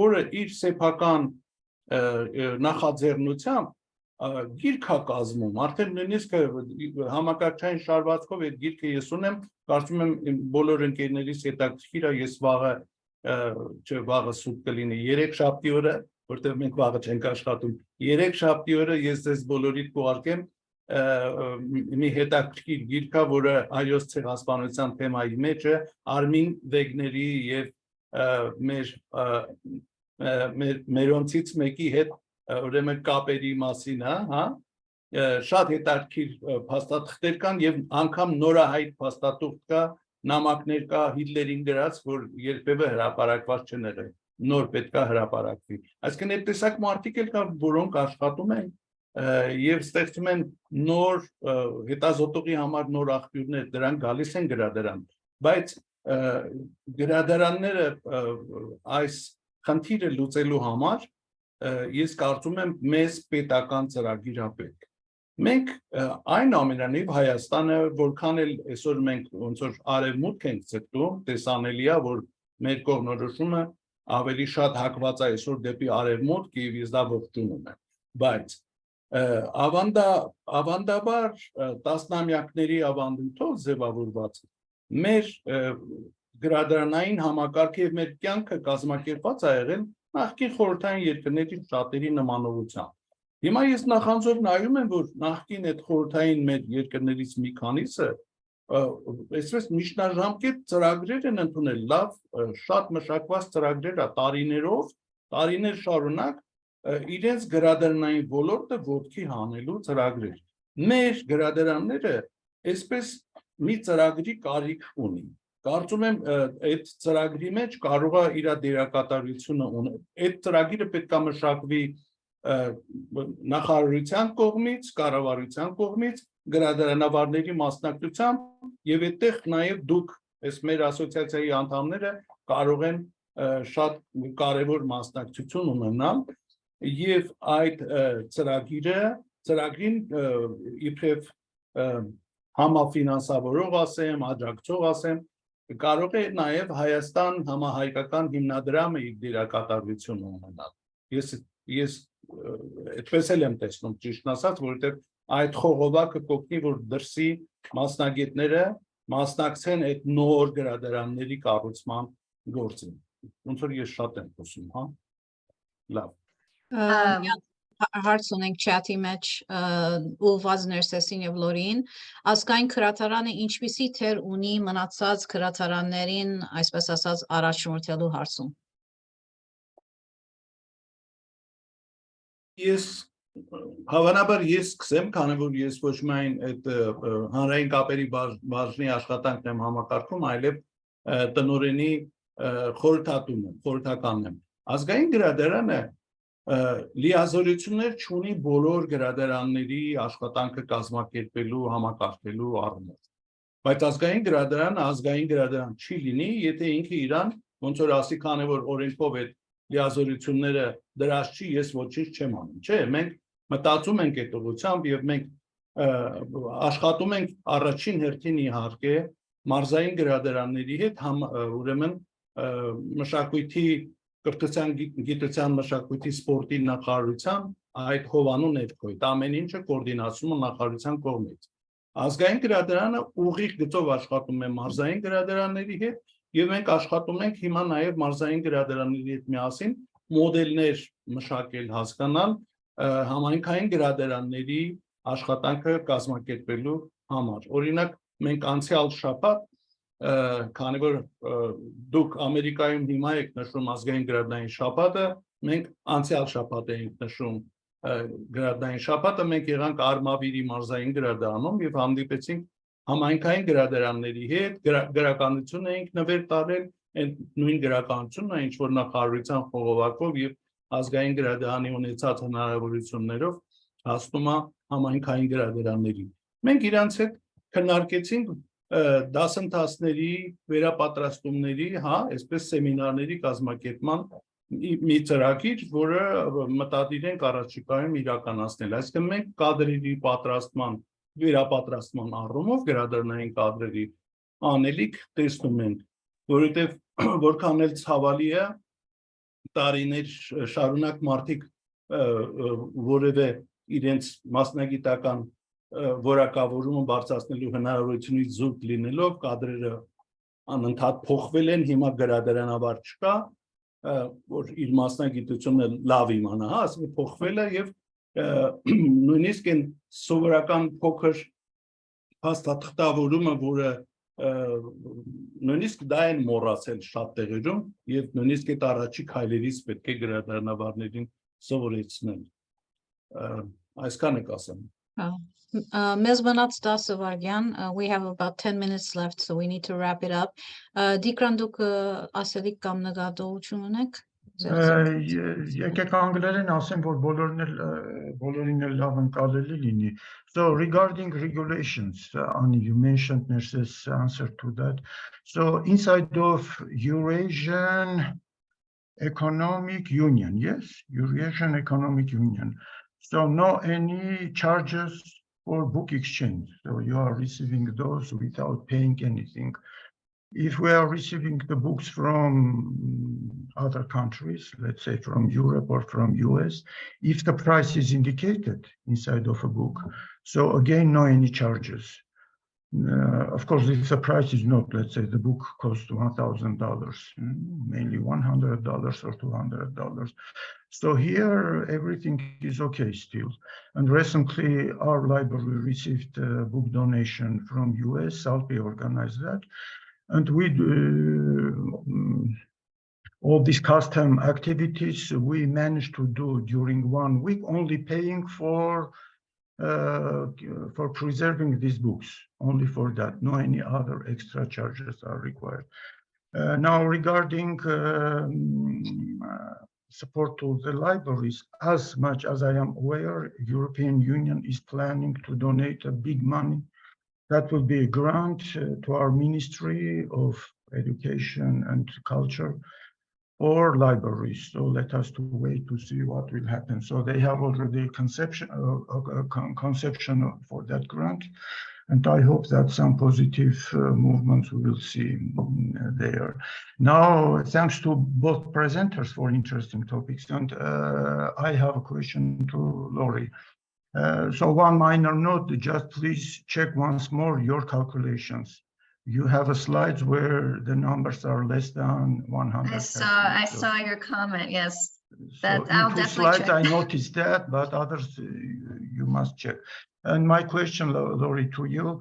որը իր սեփական նախաձեռնությամբ գիրք է կազմում, արդեն նույնիսկ համակարգչային շարվածքով այդ գիրքը ես ունեմ, կարծում եմ բոլոր ընկերներիս հետաքրքիր է, ես վաղը սուտ կլինի, 3 շաբթի օրը որտեղ մենք վաղը չենք աշխատում։ Երեք շաբթի օրը ես ձեզ բոլորիդ կուղարկեմ մի հետաքրքիր գիրք, որը հայոց ցեղասպանության թեմայի մեջ է, Արմին Վեգների եւ մերոնցից մեկի հետ ուրեմն կապերի մասին, հա, շատ հետաքրքիր փաստաթղթեր կան եւ անգամ նորահայտ փաստաթուղթ կա, նամակներ կա Հիտլերին գրած, որ երբևէ հրապարակված չեն եղել, նոր պետք է հրապարակվի։ Այսինքն այդ տեսակ մարդիկ էլ կան, որոնք աշխատում են եւ ստեղծում են նոր հետազոտողի համար նոր աղբյուրներ, դրանք գալիս են գրադարան, բայց գրադարանները այս խնդիրը լուծելու համար ես կարծում եմ մեզ պետական ծրագիր պետք։ Մենք այնուամենայնիվ Հայաստանը, որքան էլ այսօր մենք ոնց որ արևմուտք ենք ցկտում, տեսանելի է, որ մեր կողմնորոշումը ավելի շատ հակված է այսօր դեպի արևմուտք եւ ես դա ողջունում եմ, բայց ավանդաբար տասնամյակների ավանդույթով ձևավորված մեր գրադարանային համակարգը եւ մեր կյանքը կազմակերպված է եղել նախկին խորհրդային երկրների շատերի նմանողությամբ։ Հիմա ես նախանձով նայում եմ, որ նախկին այդ խորհրդային մեր երկրներից մի քանիսը այսպես միջնաժամկետ ծրագրեր են ընդունել, լավ, շատ մշակված ծրագրեր է տարիներ շարունակ իրենց գրադարանային ոլորտը ոտքի հանելու ծրագրեր։ Մեր գրադարանները այսպես մի ծրագրի կարիք ունի։ Կարծում եմ այդ ծրագրի մեջ կարող է իր դերակատարությունը ունել։ Այդ ծրագիրը պետք է մշակվի նախարարության կողմից, կառավարության կողմից, գրադարանավարների մասնակցությամբ եւ այդտեղ նաեւ դուք այս մեր ասոցիացիայի անդամները կարող են շատ կարևոր մասնակցություն ունենալ եւ այդ ծրագրին իբրև համաֆինանսավորող ասեմ, աջակցող ասեմ, կարող է նաեւ Հայաստան համահայկական հիմնադրամը իր դերակատարություն ունենալ։ Ես այդպես էլ եմ տեսնում, ճիշտ ասած, որովհետեւ այդ խողովակը կօգնի, որ դրսի մասնագետները մասնակցեն այդ նոր գրադարանների կառուցման գործին։ Ոնց որ ես շատ եմ խոսում, հա։ Լավ։ Հարց ունենք չաթի մեջ ուղղված Ներսեսին եւ Լորին, ազգային քրատարանը ինչպիսի թեր ունի մնացած քրատարաններին, այսպես ասած, առաջնորդելու հարցում։ Ես հավանաբար սկսեմ, քանի որ ես ոչ միայն այդ հանրային կապերի բաժնի աշխատանքն եմ համակարգում, այլև տնօրենի խորհրդականն եմ։ Ազգային գրադարանը լիազորություններ չունի բոլոր գրադարանների աշխատանքը կազմակերպելու, համակարգելու առումով։ Բայց ազգային գրադարան չի լինի, եթե ինքը իրան ոնց որ ասի, քանի որ օրենքով այդ լիազորությունները դրած չի, ես ոչինչ չեմ անում, չէ, մենք մտածում ենք այդ ուղղությամբ եւ մենք աշխատում ենք առաջին հերթին իհարկե մարզային գրադարանների հետ ուրեմն մշակույթի կրթության, գիտության, մշակույթի, սպորտի նախարարության այդ հովանու ներքո այդ ամեն ինչը կոորդինացումը նախարարության կողմից։ Ազգային գրադարանը ուղիղ գծով աշխատում է մարզային գրադարանների հետ եւ մենք աշխատում ենք հիմա նաեւ մարզային գրադարանների հետ միասին մոդելներ մշակել, հասկանալ համայնքային գրադարանների աշխատանքը կազմակերպելու համար։ Օրինակ, մենք անցյալ շաբաթ, քանի որ դուք Ամերիկայում հիմա եք նշում ազգային գրադարանի շաբաթը, մենք անցյալ շաբաթ ենք նշում գրադարանի շաբաթը, մենք եղանք Արմավիրի մարզային գրադարանում եւ հանդիպեցինք համայնքային գրադարանների հետ, գրականություն էինք նվեր տարել, այն նույն գրականությունն է, ինչ որ նախարարության խողովակով եւ ազգային գրադարանի ունեցած հնարավորություններով հասնում է համայնքային գրադարաններին։ Մենք իրանց հետ քննարկեցինք դասընթացների, վերապատրաստումների, հա, այսպես սեմինարների կազմակերպման մի ծրագիր, որը մտադիր ենք առաջիկայում իրականացնել։ Այսինքն մենք կադրերի պատրաստման, վերապատրաստման առումով գրադարանային կադրերի անելիք տեսնում ենք, որովհետև որքան էլ ցավալի է տարիներ շարունակ մարդիկ որևէ իրենց մասնագիտական որակավորումը բարձրացնելու հնարավորությունից զուրկ լինելով կադրերը անընդհատ փոխվել են, հիմա գրադարանավար չկա որ իր մասնագիտությունը լավ իմանա, հա, ասում փոխվել է եւ նույնիսկ այն սովորական փոքր հաստատղտավորումը, որը նույնիսկ դա են մոռացել շատ տեղերում եւ նույնիսկ այդ առաջի քայլերից պետք է գրադարանավարներին սովորեցնել։ Այսքանը կասեմ։ Ms. Banat Stasovagyan, we have about 10 minutes left, so we need to wrap it up. Dikran duk ասելիք կամ նկատողություն ունեք? Եկեք անգլերեն ասեմ, որ բոլորին էլ լավ ընկալելի լինի. So regarding regulations, Ani, you mentioned Mercedes' answer to that. So inside of Eurasian Economic Union, yes, Eurasian Economic Union. So no any charges for book exchange. So you are receiving those without paying anything. If we are receiving the books from other countries, let's say from Europe or from US, if the price is indicated inside of a book, so again, no any charges. Of course, if the price is not, let's say the book costs $1,000, mainly $100 or $200. So here, everything is okay still. And recently, our library received a book donation from US, Salpe organized that. And we all these custom activities we managed to do during 1 week, only paying for preserving these books, only for that. No any other extra charges are required. Now, regarding support to the libraries, as much as I am aware, European Union is planning to donate a big money. That will be a grant to our Ministry of Education and Culture or libraries. So let us to wait to see what will happen. So they have already conception for that grant. And I hope that some positive movements we will see there. Now, thanks to both presenters for interesting topics. And I have a question to Laurie. So one minor note, just please check once more your calculations. You have a slides where the numbers are less than 100. I saw your comment, yes. So I'll in 2 definitely slides, check. I noticed that, but others you must check. And my question, Laurie, to you,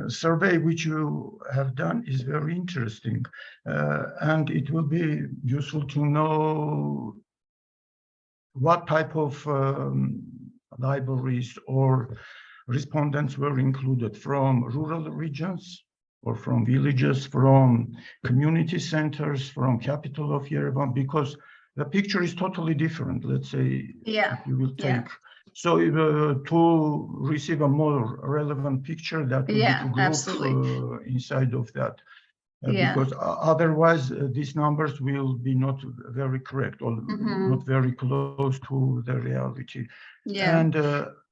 survey which you have done is very interesting. And it will be useful to know what type of libraries or respondents were included from rural regions or from villages, from community centers, from capital of Yerevan, because the picture is totally different. Let's say, Yeah, if you will take. yeah. So to receive a more relevant picture, that will Yeah, be to absolutely. group inside of that. Yeah. Because otherwise these numbers will be not very correct or not very close to the reality. Yeah. And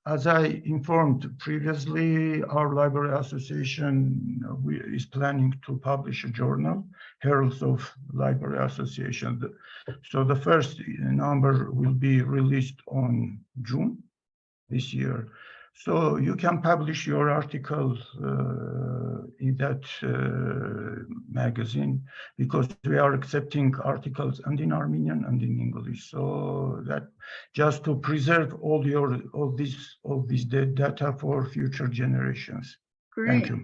as I informed previously, our library association is planning to publish a journal, Heralds of Library Association. So the first number will be released on June this year. So you can publish your article in that magazine, because we are accepting articles and in Armenian and in English. So that just to preserve all this data for future generations. Great. Thank you.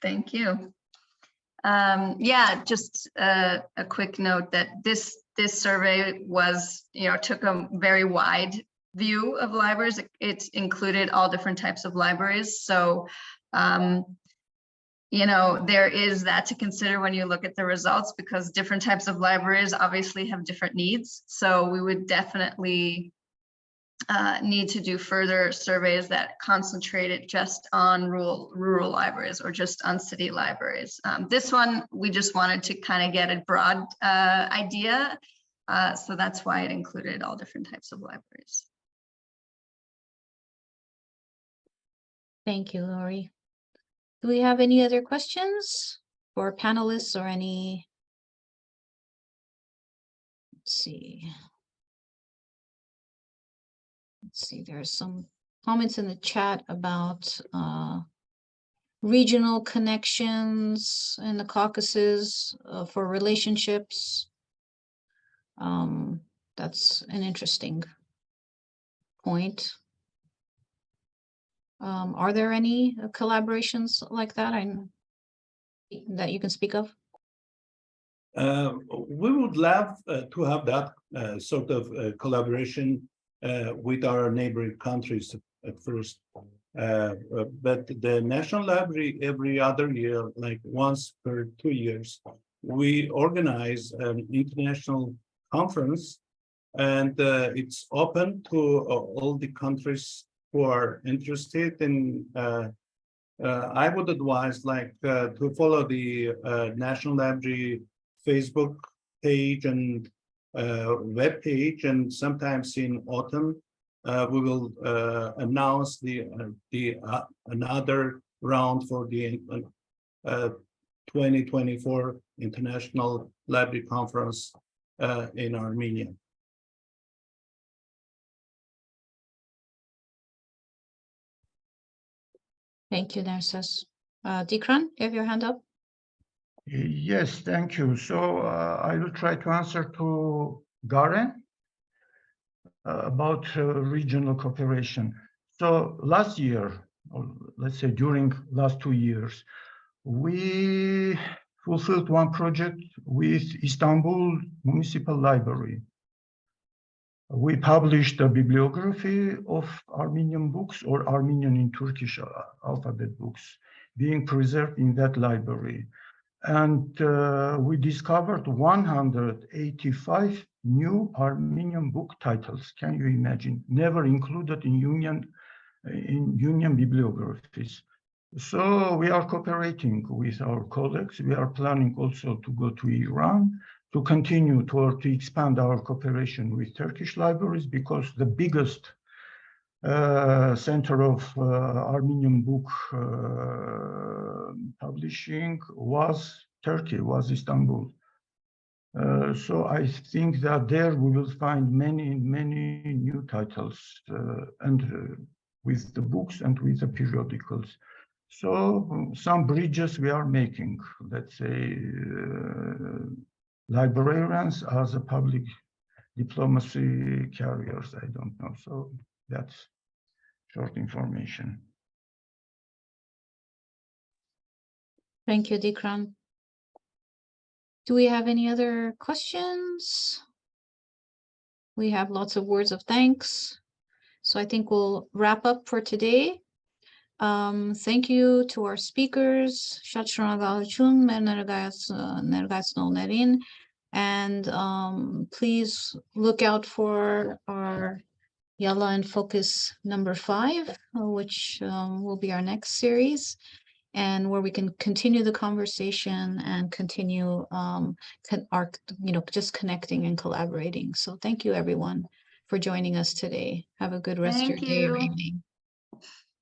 Thank you. Yeah, just a quick note that this survey was, took a very wide view of libraries. It included all different types of libraries. So, there is that to consider when you look at the results, because different types of libraries obviously have different needs. So we would definitely need to do further surveys that concentrated just on rural libraries or just on city libraries. This one, we just wanted to kind of get a broad idea. So that's why it included all different types of libraries. Thank you, Laurie. Do we have any other questions for panelists or any? Let's see. There are some comments in the chat about regional connections in the Caucasus for relationships. That's an interesting point. Are there any collaborations like that that you can speak of? We would love to have that sort of collaboration with our neighboring countries at first. But the National Library every other year, like once per 2 years, we organize an international conference, and it's open to all the countries who are interested in. I would advise to follow the National Library Facebook page and web page, and sometimes in autumn we will announce the another round for the 2024 International Library Conference in Armenia. Thank you, Narses. Dikran, you have your hand up? Yes, thank you. So I will try to answer to Garen about regional cooperation. So last year, or let's say during last 2 years, we fulfilled one project with Istanbul Municipal Library. We published a bibliography of Armenian books, or Armenian in Turkish alphabet books, being preserved in that library. And we discovered 185 new Armenian book titles. Can you imagine? Never included in union bibliographies. So we are cooperating with our colleagues. We are planning also to go to Iran to continue to expand our cooperation with Turkish libraries, because the biggest center of Armenian book publishing was Turkey, was Istanbul. So I think that there we will find many new titles and with the books and with the periodicals. So some bridges we are making, let's say, librarians as a public diplomacy carriers, I don't know. So that's short information. Thank you, Dikran. Do we have any other questions? We have lots of words of thanks. So I think we'll wrap up for today. Thank you to our speakers, and please look out for our Yalla and Focus number 5, which will be our next series, and where we can continue the conversation and continue just connecting and collaborating. So thank you everyone for joining us today. Have a good rest of your day or evening.